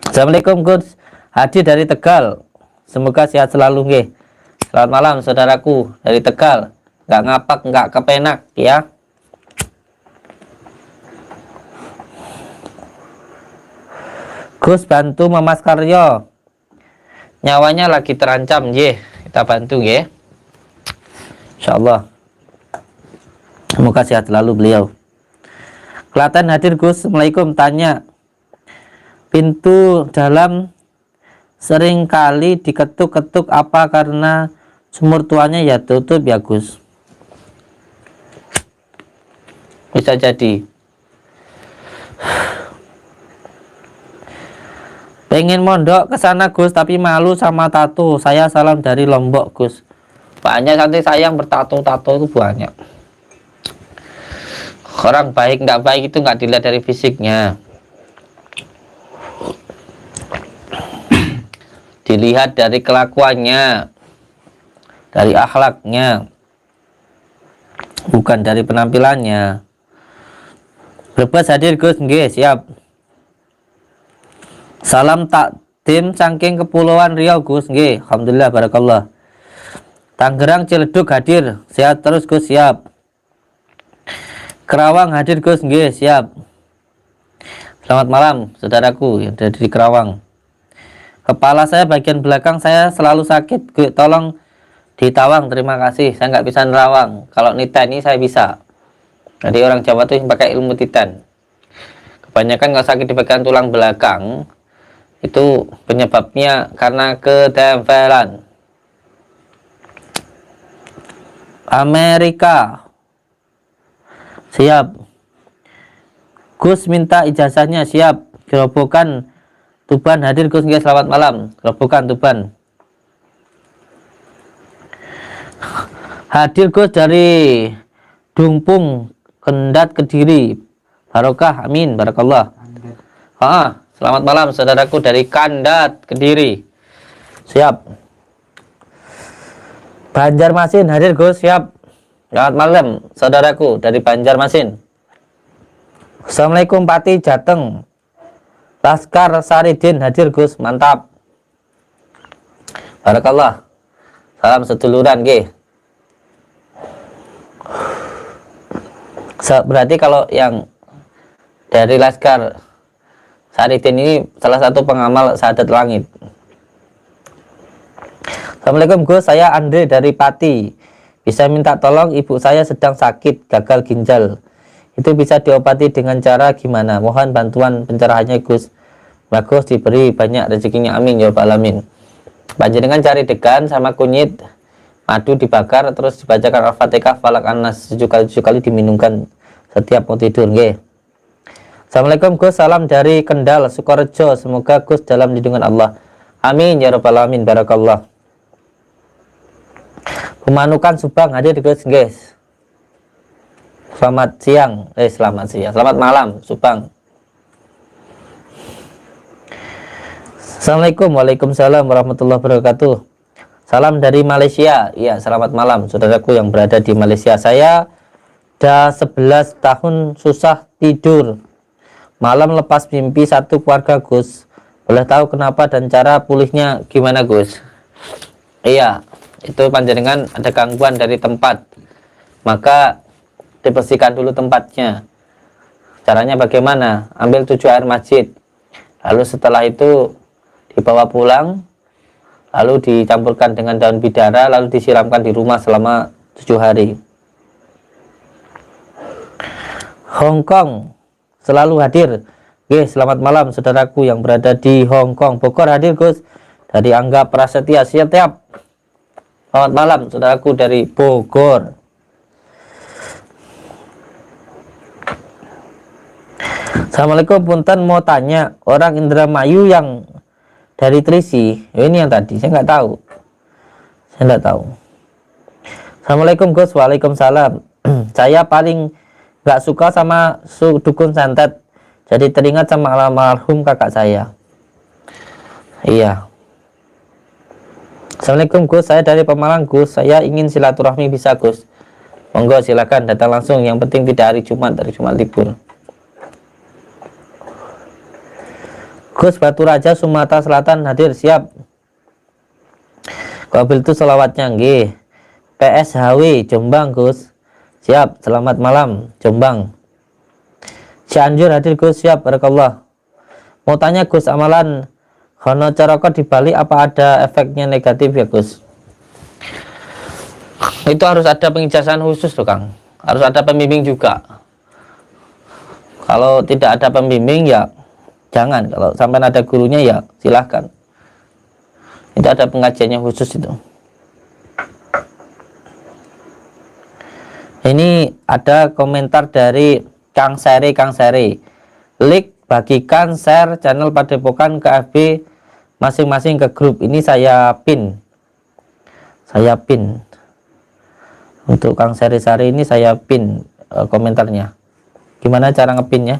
Assalamualaikum Gus, hadir dari Tegal. Semoga sehat selalu nggih. Selamat malam saudaraku dari Tegal. Nggak ngapak, nggak kepenak ya. Gus bantu Mas Karyo. Nyawanya lagi terancam, nggih. Kita bantu nggih. Insyaallah. Semoga sehat selalu beliau. Klaten hadir Gus. Assalamualaikum, tanya. Pintu dalam seringkali diketuk-ketuk apa karena sumur tuanya ya tutup ya Gus? Bisa jadi. Pengen mondok ke sana Gus, tapi malu sama tato. Saya salam dari Lombok Gus. Banyak santri saya yang bertato-tato itu banyak. Orang baik nggak baik itu nggak dilihat dari fisiknya, dilihat dari kelakuannya, dari akhlaknya, bukan dari penampilannya. Brebes hadir Gus, nggih, siap. Salam takdim saking Kepulauan Riau Gus, nggih. Alhamdulillah barakallah. Tangerang Ciledug hadir, sehat terus Gus, siap. Kerawang hadir Gus, nggih, siap. Selamat malam saudaraku yang ada di Kerawang. Kepala saya bagian belakang saya selalu sakit, tolong ditawang, terima kasih. Saya nggak bisa nerawang. Kalau nita ini saya bisa. Jadi orang Jawa tuh yang pakai ilmu titan. Kebanyakan kalau sakit di bagian tulang belakang itu penyebabnya karena ketempelan. Amerika, siap. Gus minta ijazahnya, siap. Gerobokan Tuban hadir Gus, nggih, selamat malam. Gerobokan Tuban hadir Gus dari Dungpung Kendat Kediri. Barokah, amin, barakallah. Selamat malam saudaraku dari Kandat Kediri. Siap. Banjarmasin hadir Gus, siap. Selamat malam saudaraku dari Banjarmasin. Assalamualaikum Pati Jateng. Laskar Saridin hadir Gus, mantap. Barakallah. Salam seduluran nggih. Berarti kalau yang dari Laskar Saridin ini salah satu pengamal syahadat langit. Assalamualaikum Gus, saya Andre dari Pati. Bisa minta tolong, ibu saya sedang sakit gagal ginjal. Itu bisa diobati dengan cara gimana? Mohon bantuan pencerahannya Gus. Bagus, diberi banyak rezekinya, amin ya rabbal alamin. Panjenengan cari degan sama kunyit, madu dibakar, terus dibacakan Al-Fatihah, Falak, An-Nas 7 kali diminumkan setiap mau tidur nggih. Assalamualaikum Gus, salam dari Kendal, Sukorejo. Semoga Gus dalam lindungan Allah. Amin ya rabbal alamin. Barakallah. Pemanukan Subang hadir Gus, guys. Selamat siang, selamat malam Subang. Assalamualaikum, waalaikumsalam warahmatullahi wabarakatuh. Salam dari Malaysia. Ya, selamat malam saudaraku yang berada di Malaysia. Saya dah 11 tahun susah tidur. Malam lepas mimpi satu keluarga Gus. Boleh tahu kenapa dan cara pulihnya gimana Gus? Iya, itu panjenengan ada gangguan dari tempat, maka dibersihkan dulu tempatnya. Caranya bagaimana? Ambil 7 air masjid, lalu setelah itu dibawa pulang, lalu dicampurkan dengan daun bidara, lalu disiramkan di rumah selama 7 hari. Hong Kong selalu hadir. Oke, selamat malam saudaraku yang berada di Hong Kong. Bogor hadir Gus dari Angga Prasetya. Siap. Selamat malam saudaraku dari Bogor. Assalamualaikum, punten mau tanya, orang Indramayu yang dari Trisi, ini yang tadi saya nggak tahu. Assalamualaikum Gus. Waalaikumsalam. Saya paling nggak suka sama dukun santet, jadi teringat sama almarhum kakak saya. Iya. Assalamualaikum Gus, saya dari Pemalang Gus, saya ingin silaturahmi bisa Gus? Monggo silakan datang langsung, yang penting tidak hari Jumat libur. Gus, Batu Raja Sumatera Selatan hadir, siap. Qabil itu selawatnya nggih. PSHW Jombang Gus, siap. Selamat malam Jombang. Cianjur hadir Gus, siap. Barakallah. Mau tanya Gus, amalan Hono Coroko di Bali apa ada efeknya negatif ya Gus? Itu harus ada pengijazan khusus tuh Kang, harus ada pembimbing juga. Kalau tidak ada pembimbing ya jangan. Kalau sampai ada gurunya ya silahkan. Itu ada pengajiannya khusus itu. Ini ada komentar dari Kang Seri. Like, bagikan, share channel Padepokan ke FB masing-masing ke grup. Ini saya pin. Untuk Kang Sari ini saya pin komentarnya. Gimana cara ngepinnya?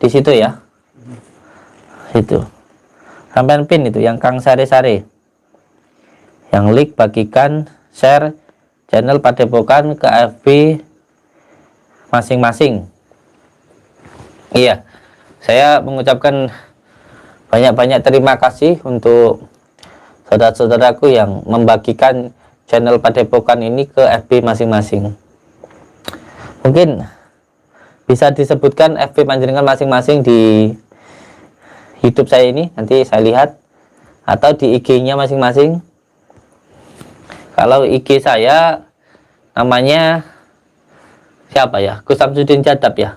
Di situ ya. Situ. Sampai pin itu yang Kang Sari. Yang like, bagikan, share channel Padepokan ke FB masing-masing. Iya. Saya mengucapkan banyak-banyak terima kasih untuk saudara-saudaraku yang membagikan channel Padepokan ini ke FB masing-masing. Mungkin bisa disebutkan FB panjenengan masing-masing di YouTube saya ini, nanti saya lihat, atau di IG-nya masing-masing. Kalau IG saya namanya siapa ya? Gus Samsudin Jadab ya.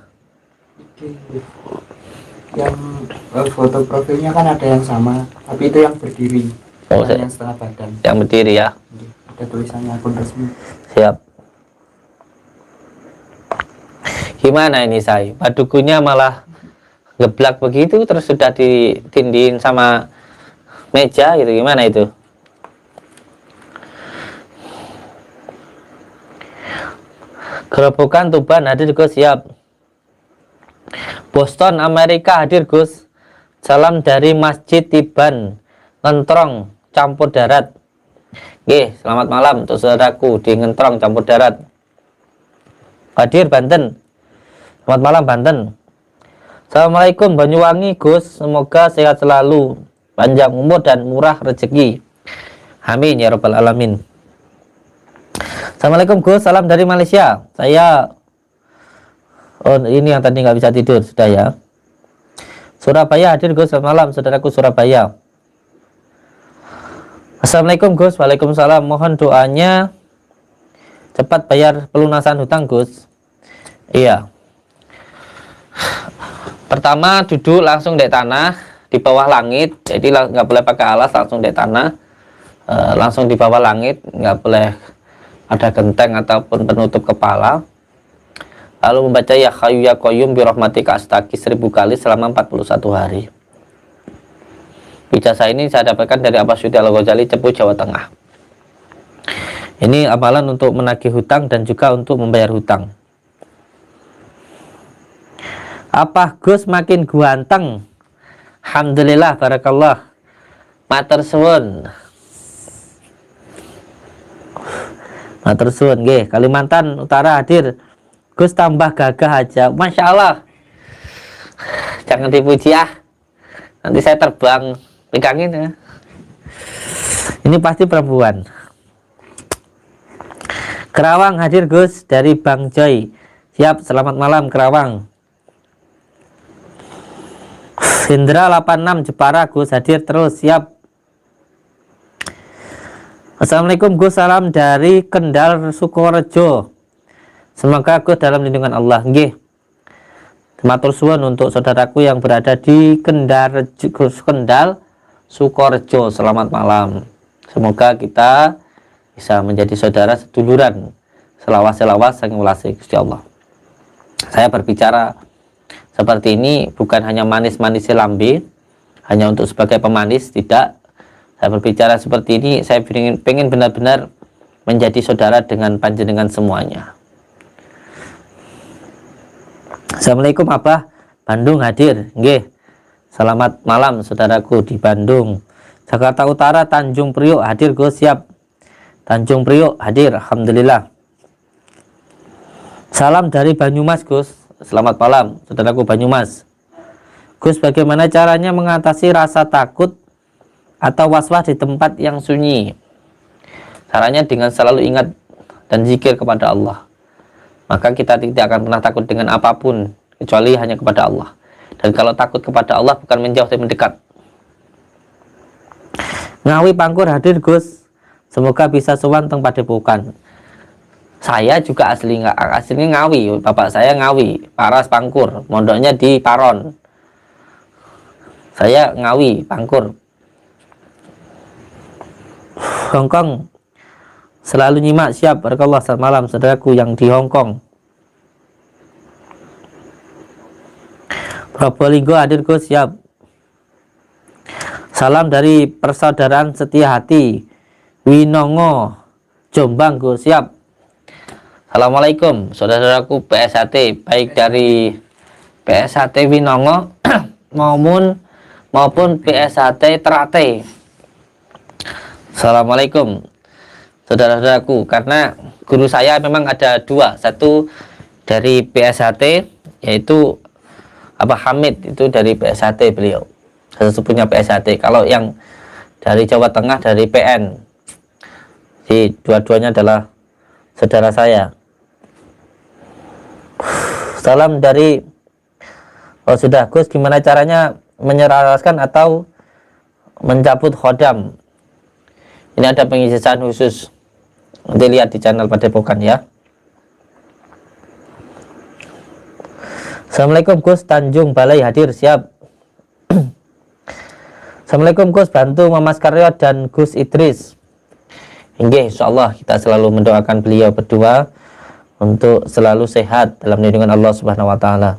Yang foto profilnya kan ada yang sama, tapi itu yang berdiri, yang setengah badan. Yang berdiri ya. Ada tulisannya akun resmi. Siap. Gimana ini saya? Padukunya malah geblak begitu, terus sudah ditindihin sama meja gitu, gimana itu? Gerobokan Tuban hadir Gus, siap. Boston Amerika hadir Gus. Salam dari Masjid Tiban Ngentrong campur darat. Nggih, selamat malam untuk saudaraku di Ngentrong campur darat. Hadir Banten. Selamat malam Banten. Assalamualaikum Banyuwangi Gus, semoga sehat selalu, panjang umur dan murah rezeki. Amin ya rabbal alamin. Assalamualaikum Gus, salam dari Malaysia. Saya ini yang tadi nggak bisa tidur sudah ya. Surabaya hadir Gus, selamat malam saudaraku Surabaya. Assalamualaikum Gus. Waalaikumsalam. Mohon doanya cepat bayar pelunasan hutang Gus. Iya. Pertama duduk langsung di tanah di bawah langit. Jadi nggak boleh pakai alas, langsung di tanah, langsung di bawah langit. Nggak boleh ada genteng ataupun penutup kepala. Lalu membaca ya Hayyu ya Qayyum bi rahmatika astaghi 1000 kali selama 41 hari. Ijazah ini saya dapatkan dari Abbas Syuti Al-Ghazali, Cepu, Jawa Tengah. Ini amalan untuk menagih hutang dan juga untuk membayar hutang. Apa Gus makin ganteng? Alhamdulillah, barakallah. Matur suwun. Matur suwun nggih. Kalimantan Utara hadir. Gus tambah gagah aja. Masya Allah. Jangan dipuji ah. Nanti saya terbang. Pegangin ya. Ini pasti perempuan. Kerawang hadir Gus dari Bang Joy. Siap, selamat malam Kerawang. Hendra 86 Jepara Gus hadir terus, siap. Assalamualaikum Gus, salam dari Kendal Sukorejo. Semoga Gus dalam lindungan Allah. Nggih. Matur suwun untuk saudaraku yang berada di Kendal Sukorejo, selamat malam. Semoga kita bisa menjadi saudara seduluran, selawas-selawas sang welase Gusti Allah. Saya berbicara seperti ini bukan hanya manis-manis lambe, hanya untuk sebagai pemanis, tidak. Saya berbicara seperti ini, saya pengen benar-benar menjadi saudara dengan panjenengan semuanya. Assalamualaikum Abah, Bandung hadir. Nggih. Selamat malam saudaraku di Bandung. Jakarta Utara Tanjung Priok hadir Gus, siap. Tanjung Priok hadir, alhamdulillah. Salam dari Banyumas Gus. Selamat malam saudaraku Banyumas. Gus, bagaimana caranya mengatasi rasa takut atau was-was di tempat yang sunyi? Caranya dengan selalu ingat dan zikir kepada Allah. Maka kita tidak akan pernah takut dengan apapun kecuali hanya kepada Allah. Dan kalau takut kepada Allah bukan menjauh tapi mendekat. Ngawi Pangkur hadir Gus. Semoga bisa sowan teng Padepokan. Saya juga aslinya Ngawi. Bapak saya Ngawi, Paras Pangkur. Mondoknya di Paron. Saya Ngawi Pangkur. Hongkong selalu nyimak, siap. Barakallah, selamat malam saudaraku yang di Hongkong. Probolinggo hadir Gus, siap. Salam dari persaudaraan Setia Hati Winongo Jombang Gus, siap. Assalamualaikum saudara-saudaraku PSHT, baik dari PSHT Winongo maupun PSHT Trate. Assalamualaikum saudara-saudaraku, karena guru saya memang ada dua, satu dari PSHT yaitu Abah Hamid, itu dari PSHT beliau, sesepupunya PSHT. Kalau yang dari Jawa Tengah dari PN, jadi dua-duanya adalah saudara saya. Salam dari sudah Gus, gimana caranya menyerahkan atau mencabut khodam? Ini ada pengisian khusus, nanti lihat di channel Padepokan ya. Assalamualaikum Gus, Tanjung Balai hadir, siap. Assalamualaikum Gus, bantu Mas Karyo dan Gus Idris. Inggih, insyaallah kita selalu mendoakan beliau berdua untuk selalu sehat dalam lindungan Allah Subhanahu wa taala.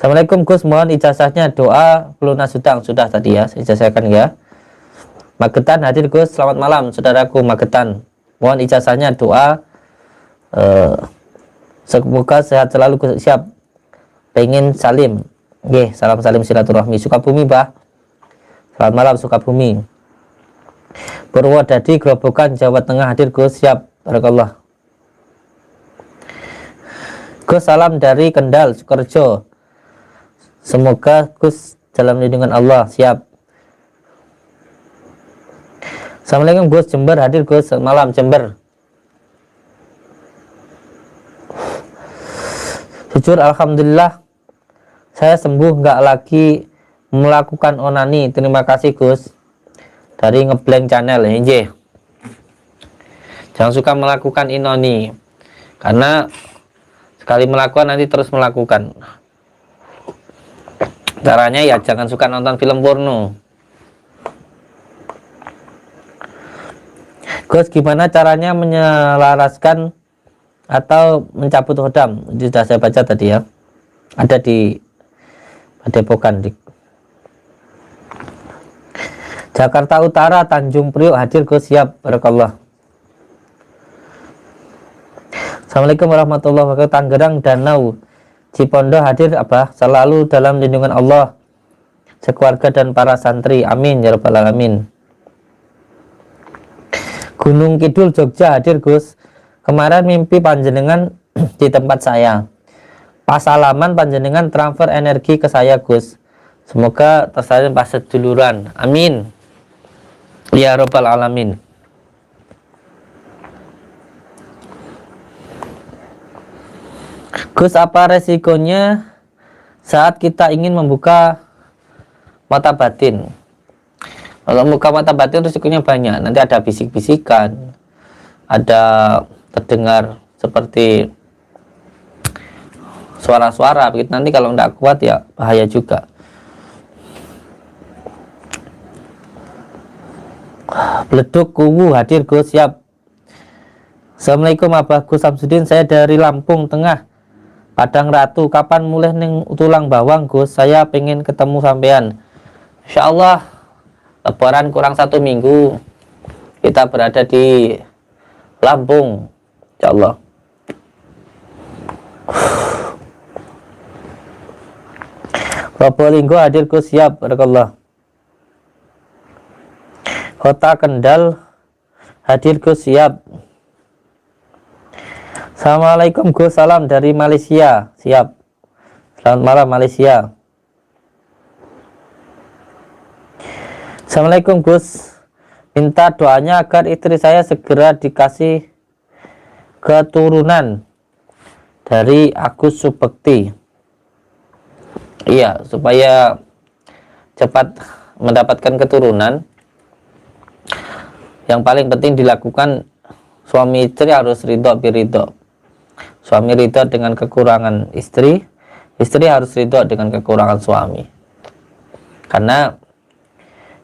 Assalamualaikum Gus, mohon ijazahnya doa pelunas hutang. Sudah tadi ya, saya ijazahkan ya. Magetan hadir Gus, selamat malam saudaraku Magetan. Mohon ijazahnya doa semoga sehat selalu Gus, siap. Pengen salim. Nggih, salam salim silaturahmi. Sukabumi, Bah. Selamat malam Sukabumi. Purwodadi Grobogan Jawa Tengah hadir Gus, siap. Barakallah. Gus, salam dari Kendal Sukorejo. Semoga Gus dalam lindungan Allah, siap. Assalamualaikum Gus, Jember hadir Gus, malam Jember. Jujur alhamdulillah saya sembuh, nggak lagi melakukan onani. Terima kasih Gus. Dari Ngeblank Channel ya. Jangan suka melakukan inoni, karena sekali melakukan nanti terus melakukan. Caranya ya jangan suka nonton film porno. Gus, gimana caranya menyelaraskan atau mencabut hodam? Ini sudah saya baca tadi ya, ada di Padepokan di Jakarta Utara, Tanjung Priok hadir Gus, siap. Barakallah. Assalamualaikum warahmatullahi wabarakatuh. Tangerang Danau Cipondo hadir apa? Selalu dalam lindungan Allah, sekeluarga dan para santri. Amin ya rabbal alamin. Gunung Kidul Jogja hadir Gus. Kemarin mimpi panjenengan di tempat saya. Pas salaman panjenengan transfer energi ke saya Gus. Semoga tersalin pas seduluran. Amin ya rabbal alamin. Gus, apa resikonya saat kita ingin membuka mata batin? Kalau membuka mata batin resikonya banyak. Nanti ada bisik-bisikan, ada terdengar seperti suara-suara begitu. Nanti kalau tidak kuat ya bahaya juga. Beleduk Kuwu hadir Gus, siap. Assalamualaikum Abah Gus Samsudin, saya dari Lampung Tengah, Padang Ratu. Kapan mulai neng tulang bawang Gus? Saya pengen ketemu sampean. Insya Allah lebaran kurang 1 minggu kita berada di Lampung, insya Allah. Probolinggo hadir Gus, siap. Barakallah. Kota Kendal hadir Gus, siap. Assalamualaikum Gus, salam dari Malaysia, siap. Selamat malam Malaysia. Assalamualaikum Gus, minta doanya agar istri saya segera dikasih keturunan dari Agus Subekti. Iya, supaya cepat mendapatkan keturunan, yang paling penting dilakukan suami istri harus ridho biridho. Suami ridho dengan kekurangan istri, istri harus ridho dengan kekurangan suami. Karena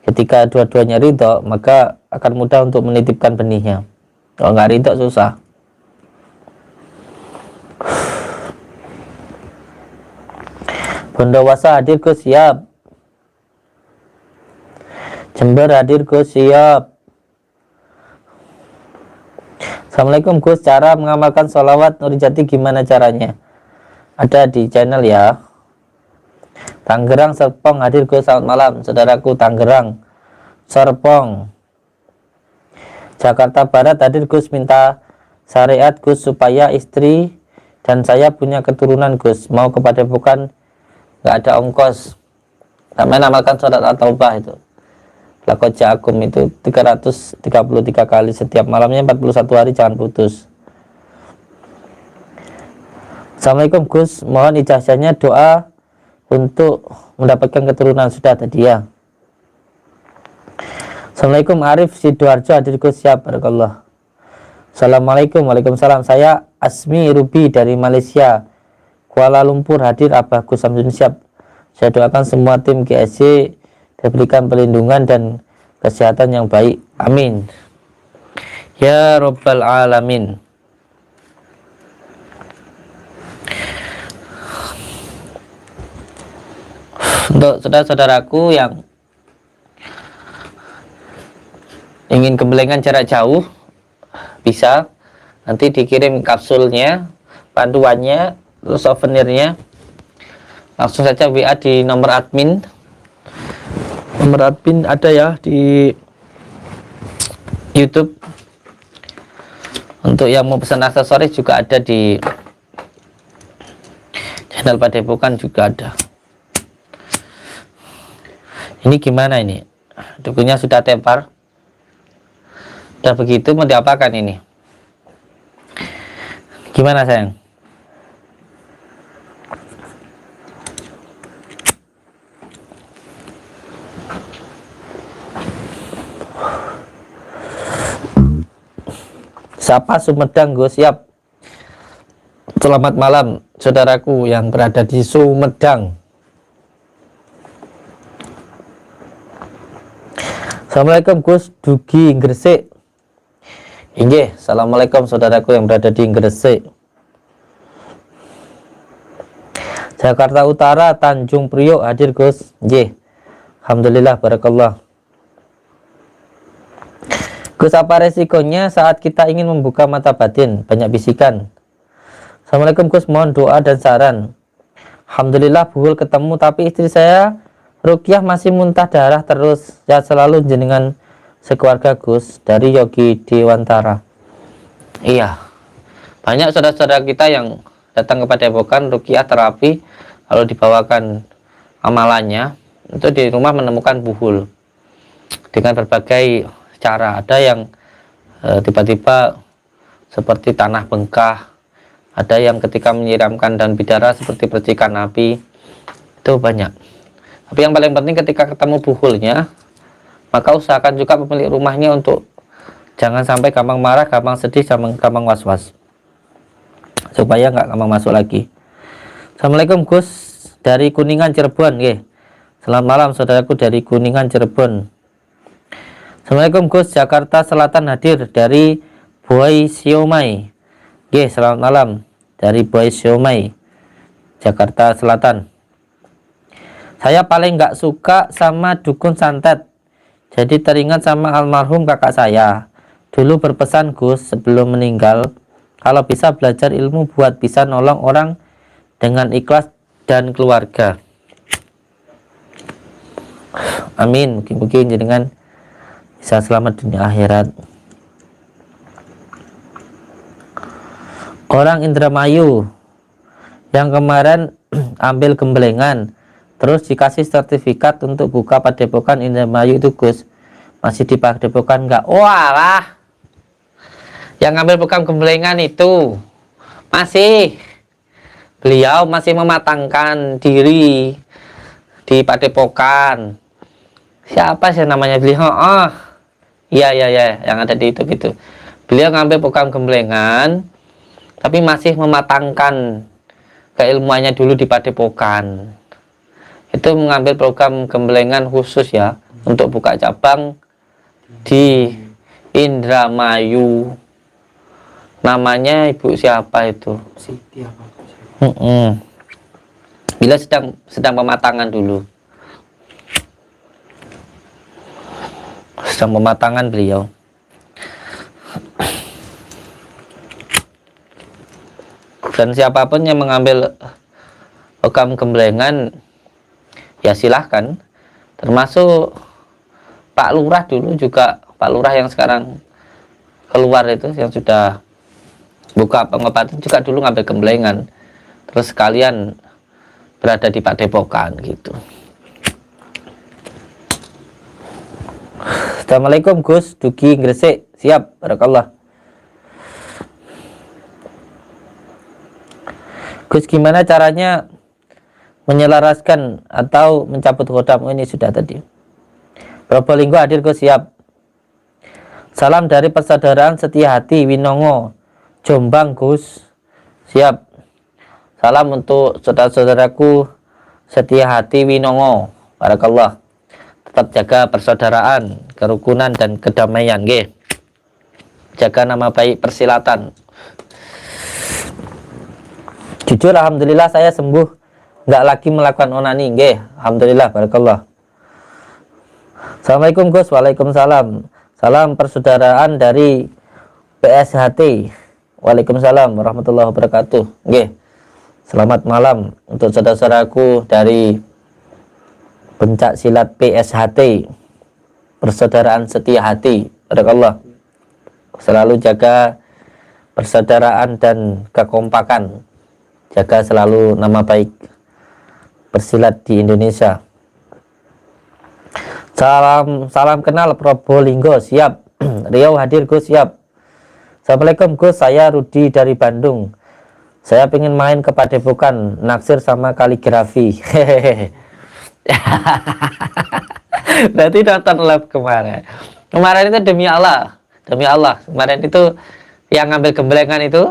ketika dua-duanya ridho, maka akan mudah untuk menitipkan benihnya. Kalau nggak ridho susah. Bondowasa hadir Gus, siap. Jember hadir Gus, siap. Assalamualaikum Gus, cara mengamalkan sholawat Nurijati gimana caranya? Ada di channel ya. Tangerang Serpong hadir Gus, selamat malam saudaraku Tangerang Serpong. Jakarta Barat hadir Gus, minta syariat Gus supaya istri dan saya punya keturunan Gus. Mau kepada bukan nggak ada ongkos. Namanya amalkan surat At-Taubah itu. Laqad ja'akum itu 333 kali setiap malamnya 41 hari, jangan putus. Assalamualaikum Gus, mohon ijazahnya doa untuk mendapatkan keturunan. Sudah tadi ya. Assalamualaikum Arif Sidoarjo hadir Gus, siap. Barakallah. Assalamualaikum. Waalaikumsalam. Saya Asmi Ruby dari Malaysia, Kuala Lumpur hadir Abah Gus Samsudin, siap. Saya doakan semua tim GSC diberikan perlindungan dan kesehatan yang baik. Amin ya rabbal alamin. Untuk saudara-saudaraku yang ingin kebelengan jarak jauh, bisa nanti dikirim kapsulnya, panduannya, terus souvenirnya, langsung saja WA di nomor admin. Nomor admin ada ya di YouTube. Untuk yang mau pesan aksesoris juga ada di channel Padepokan juga ada. Ini gimana ini? Dukunya sudah tepar. Udah begitu mau diapakan ini? Gimana sayang? Sapa Sumedang, Gus. Siap. Selamat malam saudaraku yang berada di Sumedang. Assalamualaikum Gus, Dugi Gresik. Inggih, assalamualaikum saudaraku yang berada di Gresik. Jakarta Utara, Tanjung Priok hadir Gus. Inggih. Alhamdulillah, barakallah. Gus, apa resikonya saat kita ingin membuka mata batin? Banyak bisikan. Assalamualaikum Gus, mohon doa dan saran. Alhamdulillah buhul ketemu, tapi istri saya Rukyah masih muntah darah terus. Sehat selalu jenengan sekeluarga Gus. Dari Yogi Dewantara. Iya, banyak saudara-saudara kita yang datang kepada Padepokan Rukyah terapi, lalu dibawakan amalannya, itu di rumah menemukan buhul dengan berbagai cara. Ada yang tiba-tiba seperti tanah bengkah, ada yang ketika menyiramkan daun bidara seperti percikan api. Itu banyak. Tapi yang paling penting ketika ketemu buhulnya, maka usahakan juga pemilik rumahnya untuk jangan sampai gampang marah, gampang sedih, gampang was-was, supaya nggak gampang masuk lagi. Assalamualaikum Gus, dari Kuningan Cirebon. Selamat malam saudaraku dari Kuningan Cirebon. Assalamualaikum Gus, Jakarta Selatan hadir dari Boy Siomay. Selamat malam dari Boy Siomay, Jakarta Selatan. Saya paling nggak suka sama dukun santet. Jadi teringat sama almarhum kakak saya. Dulu berpesan Gus sebelum meninggal, kalau bisa belajar ilmu buat bisa nolong orang dengan ikhlas dan keluarga. Amin. Mungkin jenengan bisa selamat dunia akhirat. Orang Indramayu yang kemarin ambil gemblengan terus dikasih sertifikat untuk buka Padepokan Indramayu itu Gus, masih di Padepokan enggak? Walah, yang ngambil bukan gemblengan itu masih, beliau masih mematangkan diri di Padepokan. Siapa sih namanya beliau? Iya, yang ada di YouTube itu. Beliau ngambil program gemblengan, tapi masih mematangkan keilmuannya dulu di Padepokan. Itu mengambil program gemblengan khusus ya, untuk buka cabang di Indramayu. Namanya ibu siapa itu? Siti apa? Bila sedang pematangan dulu. Sedang pematangan beliau. Dan siapapun yang mengambil program gemblengan, ya silahkan. Termasuk Pak Lurah dulu juga, Pak Lurah yang sekarang keluar itu, yang sudah buka pengobatan juga dulu ngambil gemblengan. Terus sekalian berada di Padepokan gitu. Assalamualaikum Gus, Dugi Gresik. Siap, barakallah. Gus, gimana caranya menyelaraskan atau mencabut kodam? Ini sudah tadi. Probolinggo hadir Gus, siap. Salam dari persaudaraan Setia Hati Winongo, Jombang Gus. Siap. Salam untuk saudara-saudaraku Setia Hati Winongo. Barakallah. Tetap jaga persaudaraan, kerukunan dan kedamaian, nggih. Jaga nama baik persilatan. Jujur alhamdulillah saya sembuh, nggak lagi melakukan onani, nggih. Alhamdulillah, barakallah. Assalamualaikum Gus. Waalaikumsalam. Salam persaudaraan dari PSHT. Waalaikumsalam warahmatullahi wabarakatuh. Nggih. Selamat malam untuk saudara-saudaraku dari Pencak Silat PSHT, Persaudaraan Setia Hati. Barakallah. selalu jaga persaudaraan dan kekompakan, jaga selalu nama baik bersilat di Indonesia. Salam kenal Probolinggo, siap. Riau hadir Gus, siap. Assalamualaikum Gus, saya Rudi dari Bandung. Saya pengen main ke Padepokan, naksir sama kaligrafi. Hehehe. Berarti nonton live kemarin. Kemarin itu demi Allah, kemarin itu yang ngambil gemblengan itu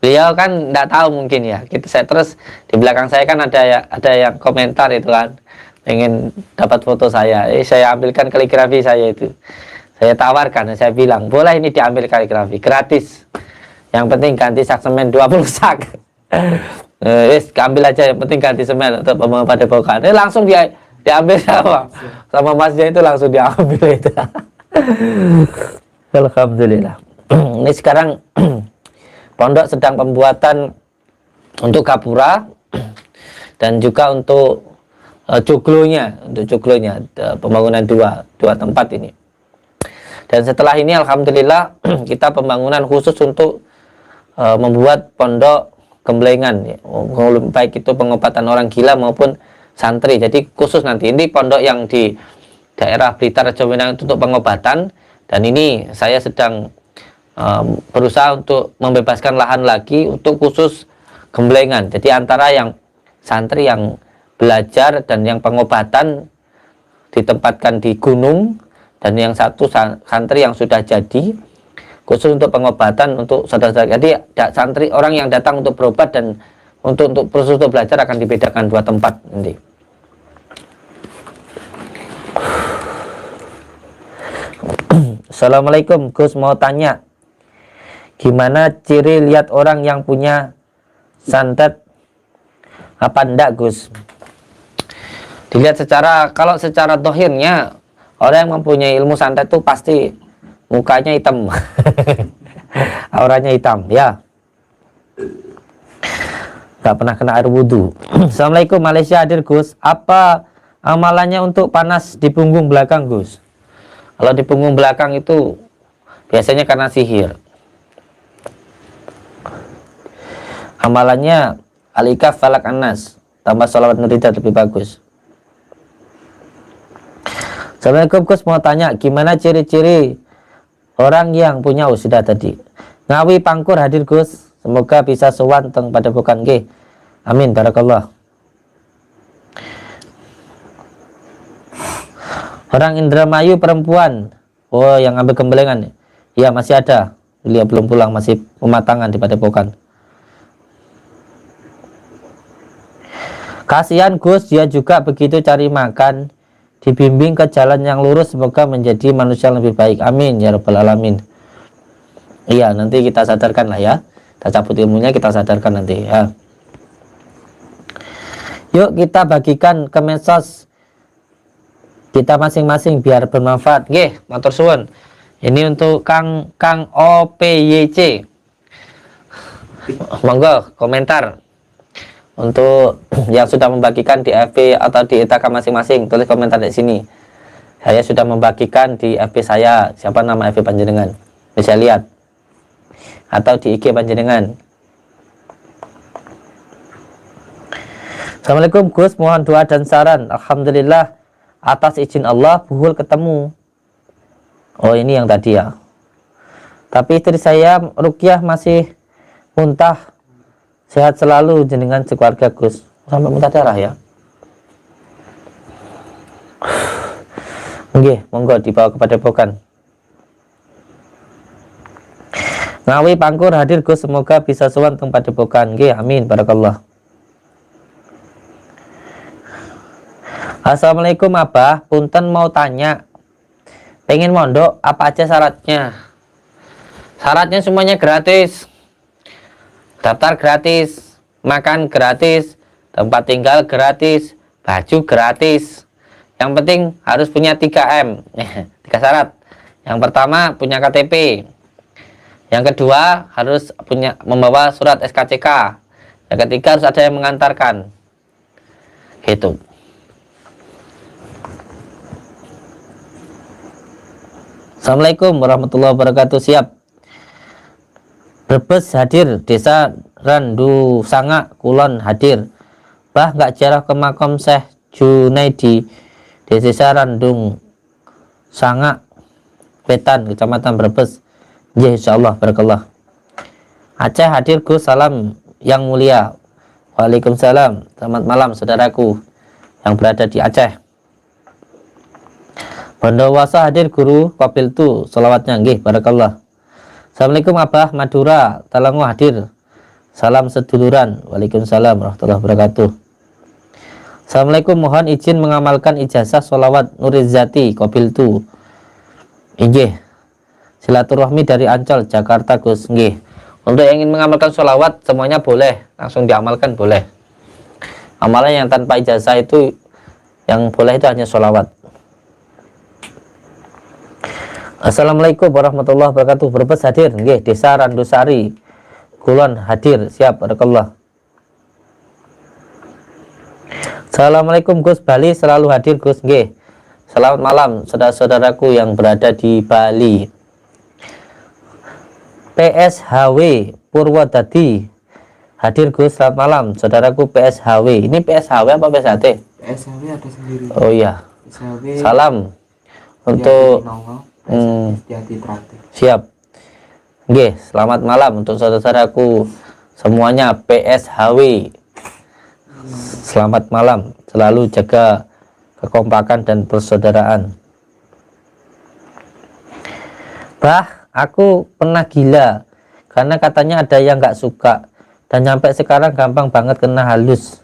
beliau kan nggak tahu mungkin ya. Saya terus di belakang saya kan ada yang komentar itu kan, pengen dapat foto saya. Saya ambilkan kaligrafi saya itu. Saya tawarkan, saya bilang boleh ini diambil kaligrafi gratis. Yang penting ganti sak semen 20 sak. Ambil aja, yang penting ganti semen untuk pembangunan Padepokan. Langsung diambil sama masnya itu, langsung diambil itu. Alhamdulillah. Ini sekarang pondok sedang pembuatan untuk gapura dan juga untuk joglonya, pembangunan dua tempat ini. Dan setelah ini alhamdulillah kita pembangunan khusus untuk membuat pondok gemblengan, baik itu pengobatan orang gila maupun santri. Jadi khusus nanti ini pondok yang di daerah Blitar Rejo Winang untuk pengobatan, dan ini saya sedang berusaha untuk membebaskan lahan lagi untuk khusus gemblengan. Jadi antara yang santri yang belajar dan yang pengobatan ditempatkan di gunung, dan yang satu santri yang sudah jadi khusus untuk pengobatan untuk saudara-saudara. Jadi santri orang yang datang untuk berobat dan untuk khusus untuk belajar akan dibedakan dua tempat nanti. Assalamualaikum Gus, mau tanya gimana ciri lihat orang yang punya santet apa enggak Gus? Dilihat kalau secara dohirnya orang yang mempunyai ilmu santet itu pasti mukanya hitam. Auranya hitam ya, nggak pernah kena air wudhu. Assalamualaikum Malaysia hadir Gus, apa amalannya untuk panas di punggung belakang Gus? Kalau di punggung belakang itu biasanya karena sihir. Amalannya Al-Ikaf Falak Anas tambah sholawat nuridat lebih bagus. Assalamualaikum Gus, mau tanya gimana ciri-ciri orang yang punya sudah tadi. Ngawi Pangkur hadir Gus, semoga bisa sowan teng Padepokan nggih. Amin barakallah. Orang Indramayu perempuan, oh yang ambil gemblengan ya, masih ada, beliau belum pulang, masih pematangan di Padepokan. Kasihan Gus, dia juga begitu cari makan, dibimbing ke jalan yang lurus, semoga menjadi manusia yang lebih baik. Amin ya rabbal alamin. Iya, nanti kita sadarkan lah ya, kita cabut ilmunya, kita sadarkan nanti ya. Yuk kita bagikan ke medsos kita masing-masing biar bermanfaat. Nggih, matur suwun. Ini untuk Kang OPYC. Monggo komentar. Untuk yang sudah membagikan di FB atau di ITK masing-masing, tulis komentar di sini. Saya sudah membagikan di FB saya, siapa nama FB panjenengan? Bisa lihat. Atau di IG panjenengan. Assalamualaikum Gus, mohon doa dan saran. Alhamdulillah, atas izin Allah buhul ketemu. Oh ini yang tadi ya. Tapi istri saya Rukyah masih muntah. Sehat selalu jenengan sekeluarga Gus. Sampai muntah darah ya. Nggih, monggo dibawa ke Padepokan. Ngawi Pangkur hadir Gus, semoga bisa sowan teng Padepokan. Nggih, amin barakallah. Assalamualaikum Abah, punten mau tanya, pengen mondok apa aja syaratnya? Syaratnya semuanya gratis, daftar gratis, makan gratis, tempat tinggal gratis, baju gratis. Yang penting harus punya 3M, 3 syarat. Yang pertama punya KTP, yang kedua harus membawa surat SKCK, yang ketiga harus ada yang mengantarkan. Gitu. Assalamualaikum warahmatullahi wabarakatuh. Siap. Brebes hadir, Desa Randu Sanga Kulon hadir. Bah nggak jarah ke makam Syekh Junaidi di Desa Randung Sanga Wetan, Kecamatan Brebes. Ya insyaallah, barakallah. Aceh hadir Gus, salam yang mulia. Waalaikumsalam. Selamat malam saudaraku yang berada di Aceh. Bondowoso hadir guru Kopiltu, selawatnya nggih, barakallah. Assalamualaikum Abah Madura Talango hadir. Salam seduluran. Waalaikumsalam warahmatullahi wabarakatuh. Assalamualaikum, mohon izin mengamalkan ijazah sholawat Nurizati Kopiltu. Inggih. Silaturahmi dari Ancol, Jakarta Gus, nggih. Untuk yang ingin mengamalkan sholawat semuanya boleh, langsung diamalkan boleh. Amalan yang tanpa ijazah itu yang boleh itu hanya sholawat. Assalamualaikum warahmatullahi wabarakatuh. Brebes hadir nggih, Desa Randusari Kulon hadir, siap, barakallah. Assalamualaikum Gus, Bali selalu hadir Gus, nggih. Selamat malam saudara-saudaraku yang berada di Bali. PSHW Purwodadi hadir Gus, selamat malam saudaraku PSHW. Ini PSHW apa PSHT? PSHW ada sendiri. Oh iya. PSHW Salam untuk Jati Traktir. siap. Nggih, selamat malam untuk saudara-saudaraku semuanya PSHW. Selamat malam, selalu jaga kekompakan dan persaudaraan. Bah, aku pernah gila karena katanya ada yang nggak suka dan sampai sekarang gampang banget kena halus.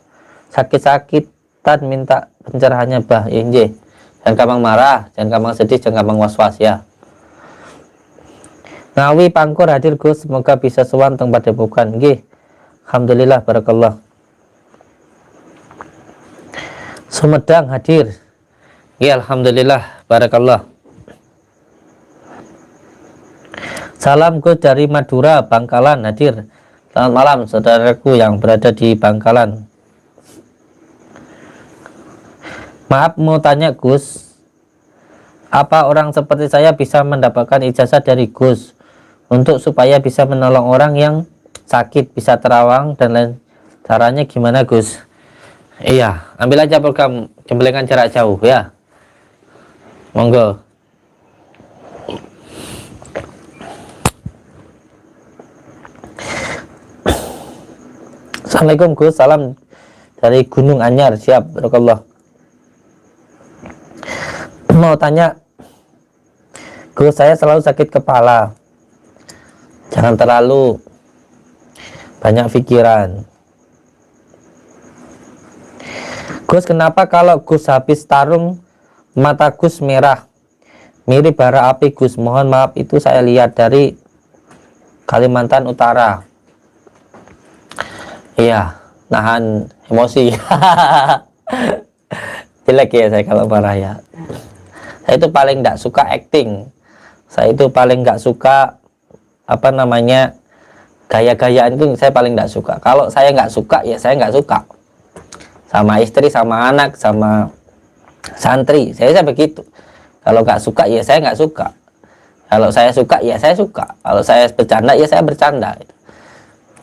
Sakit-sakitan minta pencerahannya bah, inje. Jangan gampang marah, jangan gampang sedih, jangan gampang was-was ya. Ngawi Pangkur hadir Gus, semoga bisa sowan teng Padepokan nggih. Alhamdulillah, barakallah. Sumedang hadir. Ya alhamdulillah, barakallah. Salam Gus dari Madura, Bangkalan hadir. Selamat malam saudaraku yang berada di Bangkalan. Maaf mau tanya Gus, apa orang seperti saya bisa mendapatkan ijazah dari Gus untuk supaya bisa menolong orang yang sakit, bisa terawang dan lain. Caranya gimana Gus? Iya, ambil aja program Jembelengan Jarak Jauh ya. Monggo. Assalamualaikum Gus, salam dari Gunung Anyar, siap, barakallah. Mau tanya Gus, saya selalu sakit kepala, jangan terlalu banyak pikiran. Gus, kenapa kalau Gus habis tarung mata Gus merah mirip bara api Gus? Mohon maaf, itu saya lihat dari Kalimantan Utara. Iya, nahan emosi. Jelek ya saya kalau marah ya. Saya itu paling nggak suka acting. Saya itu paling nggak suka apa namanya gaya-gayaan, itu saya paling nggak suka. Kalau saya nggak suka ya saya nggak suka. Sama istri, sama anak, sama santri, saya begitu. Kalau nggak suka ya saya nggak suka. Kalau saya suka ya saya suka. Kalau saya bercanda ya saya bercanda.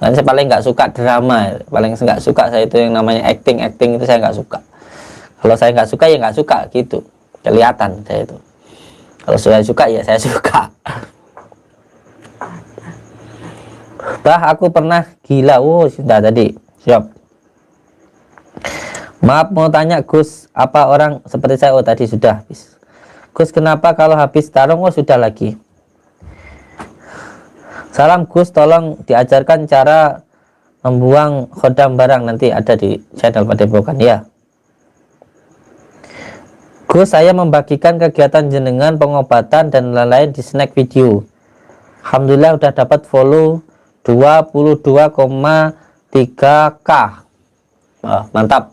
Dan saya paling nggak suka drama. Paling nggak suka saya itu yang namanya acting itu saya nggak suka. Kalau saya nggak suka ya nggak suka gitu. Kelihatan saya itu. Kalau saya suka ya saya suka. Bah, aku pernah gila. Oh, sudah tadi. Siap. Maaf mau tanya Gus, apa orang seperti saya? Oh, tadi sudah habis. Gus, kenapa kalau habis tarung? Oh, sudah lagi. Salam Gus, tolong diajarkan cara membuang khodam barang, nanti ada di channel Padepokan ya. Gus, saya membagikan kegiatan jenengan, pengobatan dan lain-lain di snack video. Alhamdulillah udah dapat follow 22,3K. Oh, mantap.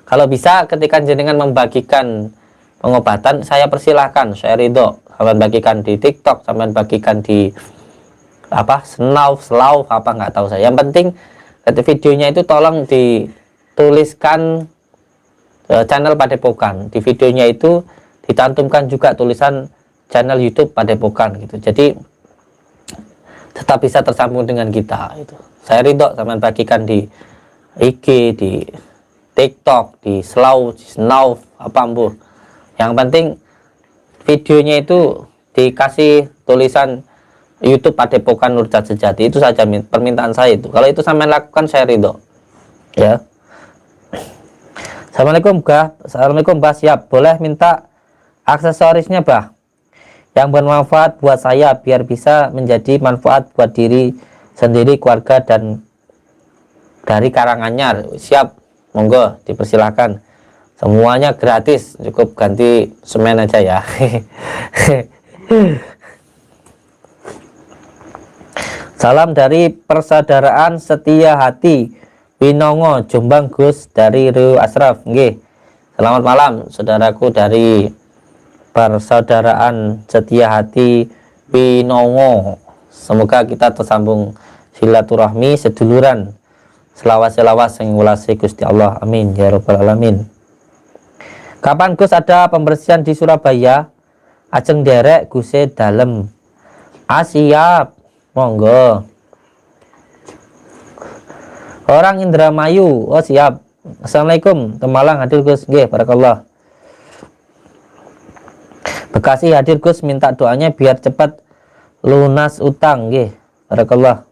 Kalau bisa ketika jenengan membagikan pengobatan, saya persilahkan, saya ridho. Sampai bagikan di TikTok, sampai bagikan di apa, Slow apa nggak tahu saya. Yang penting videonya itu tolong dituliskan channel Padepokan. Di videonya itu dicantumkan juga tulisan channel YouTube Padepokan gitu. Jadi tetap bisa tersambung dengan kita itu. Saya ridho sampean bagikan di IG, di TikTok, di Slow, di Snow, apa mbuh. Yang penting videonya itu dikasih tulisan YouTube Padepokan Nurjat Sejati, itu saja permintaan saya itu. Kalau itu sampean lakukan, saya ridho. Ya. Assalamualaikum Bah. Assalamualaikum Bah, siap. Boleh minta aksesorisnya Bah, yang bermanfaat buat saya biar bisa menjadi manfaat buat diri sendiri, keluarga, dan dari Karanganyar. Siap, monggo dipersilahkan. Semuanya gratis, cukup ganti semen aja ya. Salam dari Persaudaraan Setia Hati Winongo, Jombang Gus, dari Rio Asraf. Nggih. Selamat malam saudaraku dari Persaudaraan Setia Hati Winongo. Semoga kita tersambung silaturahmi seduluran. Selawas-selawas sing ngulasi Gusti Allah. Amin ya rabbal alamin. Kapan Gus ada pembersihan di Surabaya? Ajeng derek Guse dalem. Siap. Monggo. Orang Indramayu. Oh siap. Assalamualaikum. Temalang hadir Gus. Nggih, barakallah. Bekasi hadir Gus, minta doanya biar cepat lunas utang. Nggih, barakallah.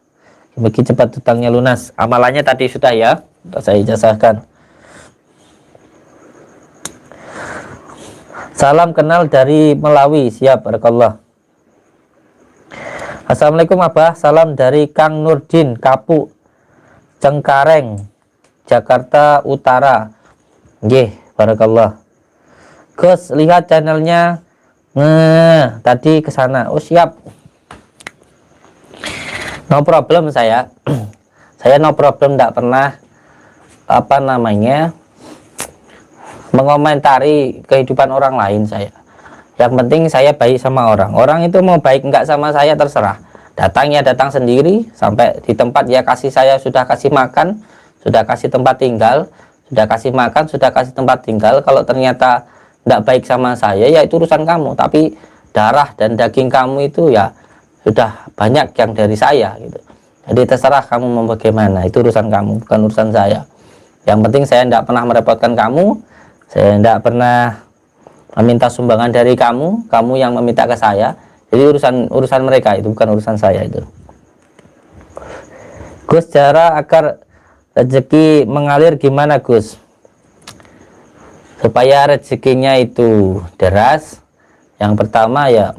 Bagi cepat utangnya lunas. Amalannya tadi sudah ya, sudah saya ijazahkan. Salam kenal dari Melawi. Siap, barakallah. Assalamualaikum Abah, salam dari Kang Nurdin Kapuk, Cengkareng, Jakarta Utara. Nggih, barakallah. Gus, lihat channelnya. Tadi ke sana. Oh, siap. No problem saya. Saya no problem, tidak pernah apa namanya mengomentari kehidupan orang lain saya. Yang penting saya baik sama orang. Orang itu mau baik enggak sama saya terserah. Datangnya datang sendiri, sampai di tempat ya kasih, saya sudah kasih makan, sudah kasih tempat tinggal, sudah kasih makan, sudah kasih tempat tinggal. Kalau ternyata enggak baik sama saya, ya itu urusan kamu. Tapi darah dan daging kamu itu ya sudah banyak yang dari saya gitu. Jadi terserah kamu mau bagaimana, itu urusan kamu, bukan urusan saya. Yang penting saya enggak pernah merepotkan kamu, saya enggak pernah meminta sumbangan dari kamu, kamu yang meminta ke saya. Jadi urusan mereka, itu bukan urusan saya itu. Gus, cara agar rezeki mengalir gimana Gus? Supaya rezekinya itu deras, yang pertama ya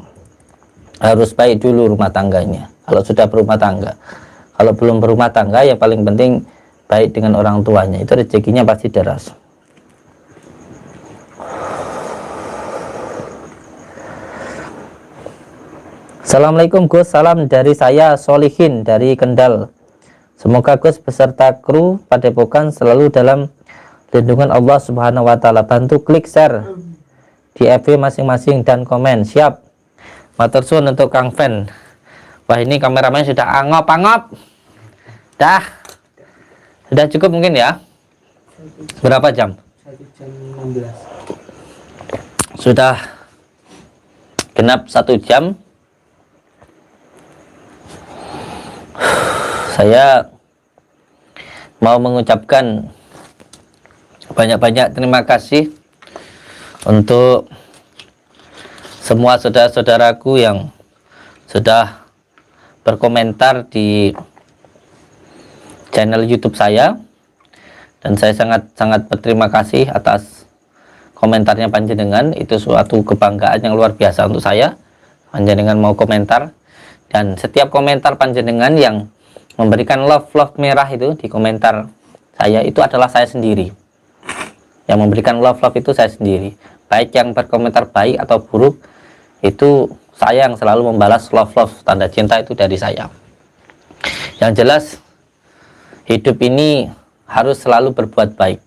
harus baik dulu rumah tangganya. Kalau sudah berumah tangga, kalau belum berumah tangga ya paling penting baik dengan orang tuanya, itu rezekinya pasti deras. Assalamualaikum Gus, salam dari saya Solihin dari Kendal. Semoga Gus beserta kru Padepokan selalu dalam lindungan Allah Subhanahu wa taala. Bantu klik share di FB masing-masing dan komen. Siap. Matur suwun untuk Kang Fen. Wah, ini kameramen sudah angop-angop. Dah. Sudah cukup mungkin ya? Berapa jam? 1 jam 16. Sudah genap 1 jam. Saya mau mengucapkan banyak-banyak terima kasih untuk semua saudara-saudaraku yang sudah berkomentar di channel YouTube saya, dan saya sangat berterima kasih atas komentarnya panjenengan. Itu suatu kebanggaan yang luar biasa untuk saya. Panjenengan mau komentar, dan setiap komentar panjenengan yang memberikan love merah itu di komentar saya, itu adalah saya sendiri. Yang memberikan love itu saya sendiri. Baik yang berkomentar baik atau buruk, itu saya yang selalu membalas love tanda cinta itu dari saya. Yang jelas hidup ini harus selalu berbuat baik.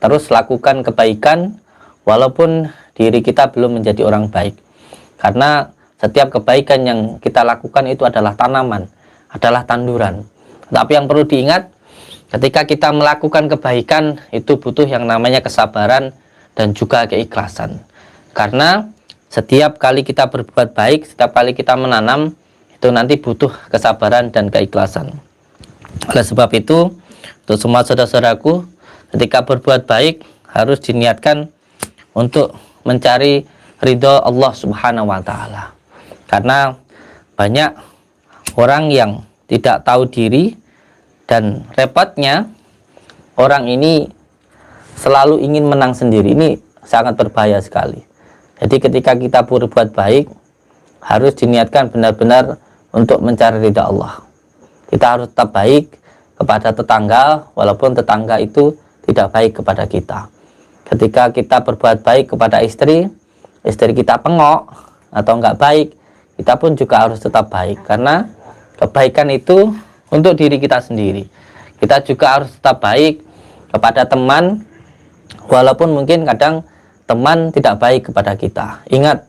Terus lakukan kebaikan walaupun diri kita belum menjadi orang baik. Karena setiap kebaikan yang kita lakukan itu adalah tanaman, adalah tanduran. Tapi yang perlu diingat, ketika kita melakukan kebaikan itu butuh yang namanya kesabaran dan juga keikhlasan. Karena setiap kali kita berbuat baik, setiap kali kita menanam, itu nanti butuh kesabaran dan keikhlasan. Oleh sebab itu, untuk semua saudara-saudaraku, ketika berbuat baik harus diniatkan untuk mencari ridho Allah Subhanahu wa Ta'ala. Karena banyak orang yang tidak tahu diri, dan repotnya orang ini selalu ingin menang sendiri. Ini sangat berbahaya sekali. Jadi ketika kita berbuat baik, harus diniatkan benar-benar untuk mencari ridha Allah. Kita harus tetap baik kepada tetangga, walaupun tetangga itu tidak baik kepada kita. Ketika kita berbuat baik kepada istri kita pengok atau enggak baik, kita pun juga harus tetap baik. Karena kebaikan itu untuk diri kita sendiri. Kita juga harus tetap baik kepada teman, walaupun mungkin kadang teman tidak baik kepada kita. Ingat,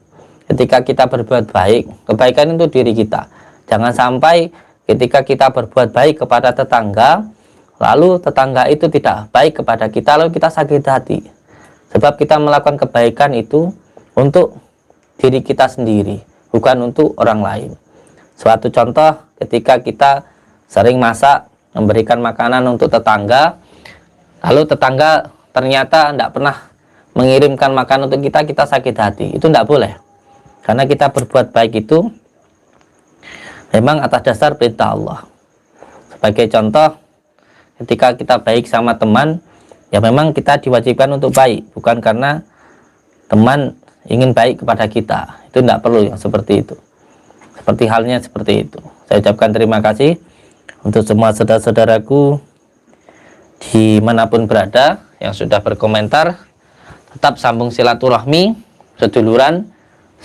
ketika kita berbuat baik, kebaikan itu diri kita. Jangan sampai ketika kita berbuat baik kepada tetangga, lalu tetangga itu tidak baik kepada kita, lalu kita sakit hati. Sebab kita melakukan kebaikan itu untuk diri kita sendiri, bukan untuk orang lain. Suatu contoh, ketika kita sering masak, memberikan makanan untuk tetangga, lalu tetangga ternyata tidak pernah mengirimkan makanan untuk kita, kita sakit hati. Itu tidak boleh. Karena kita berbuat baik itu memang atas dasar perintah Allah. Sebagai contoh, ketika kita baik sama teman, ya memang kita diwajibkan untuk baik, bukan karena teman ingin baik kepada kita. Itu tidak perlu yang seperti itu. Seperti halnya seperti itu. Saya ucapkan terima kasih untuk semua saudara-saudaraku dimanapun berada yang sudah berkomentar. Tetap sambung silaturahmi, seduluran,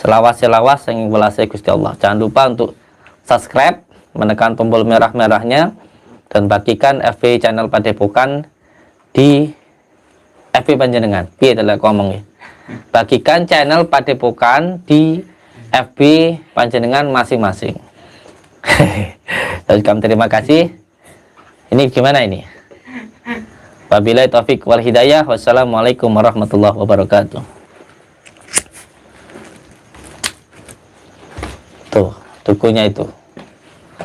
selawas-selawas yang welas Gusti Allah. Jangan lupa untuk subscribe, menekan tombol merah-merahnya, dan bagikan FB channel Padepokan di FB Panjenengan. Piye telek ngomongnya. Bagikan channel Padepokan di FB Panjenengan masing-masing. Terima kasih. Ini gimana ini? Wabillahi taufik wal hidayah. Wassalamualaikum warahmatullahi wabarakatuh. Tuh, tukunya itu.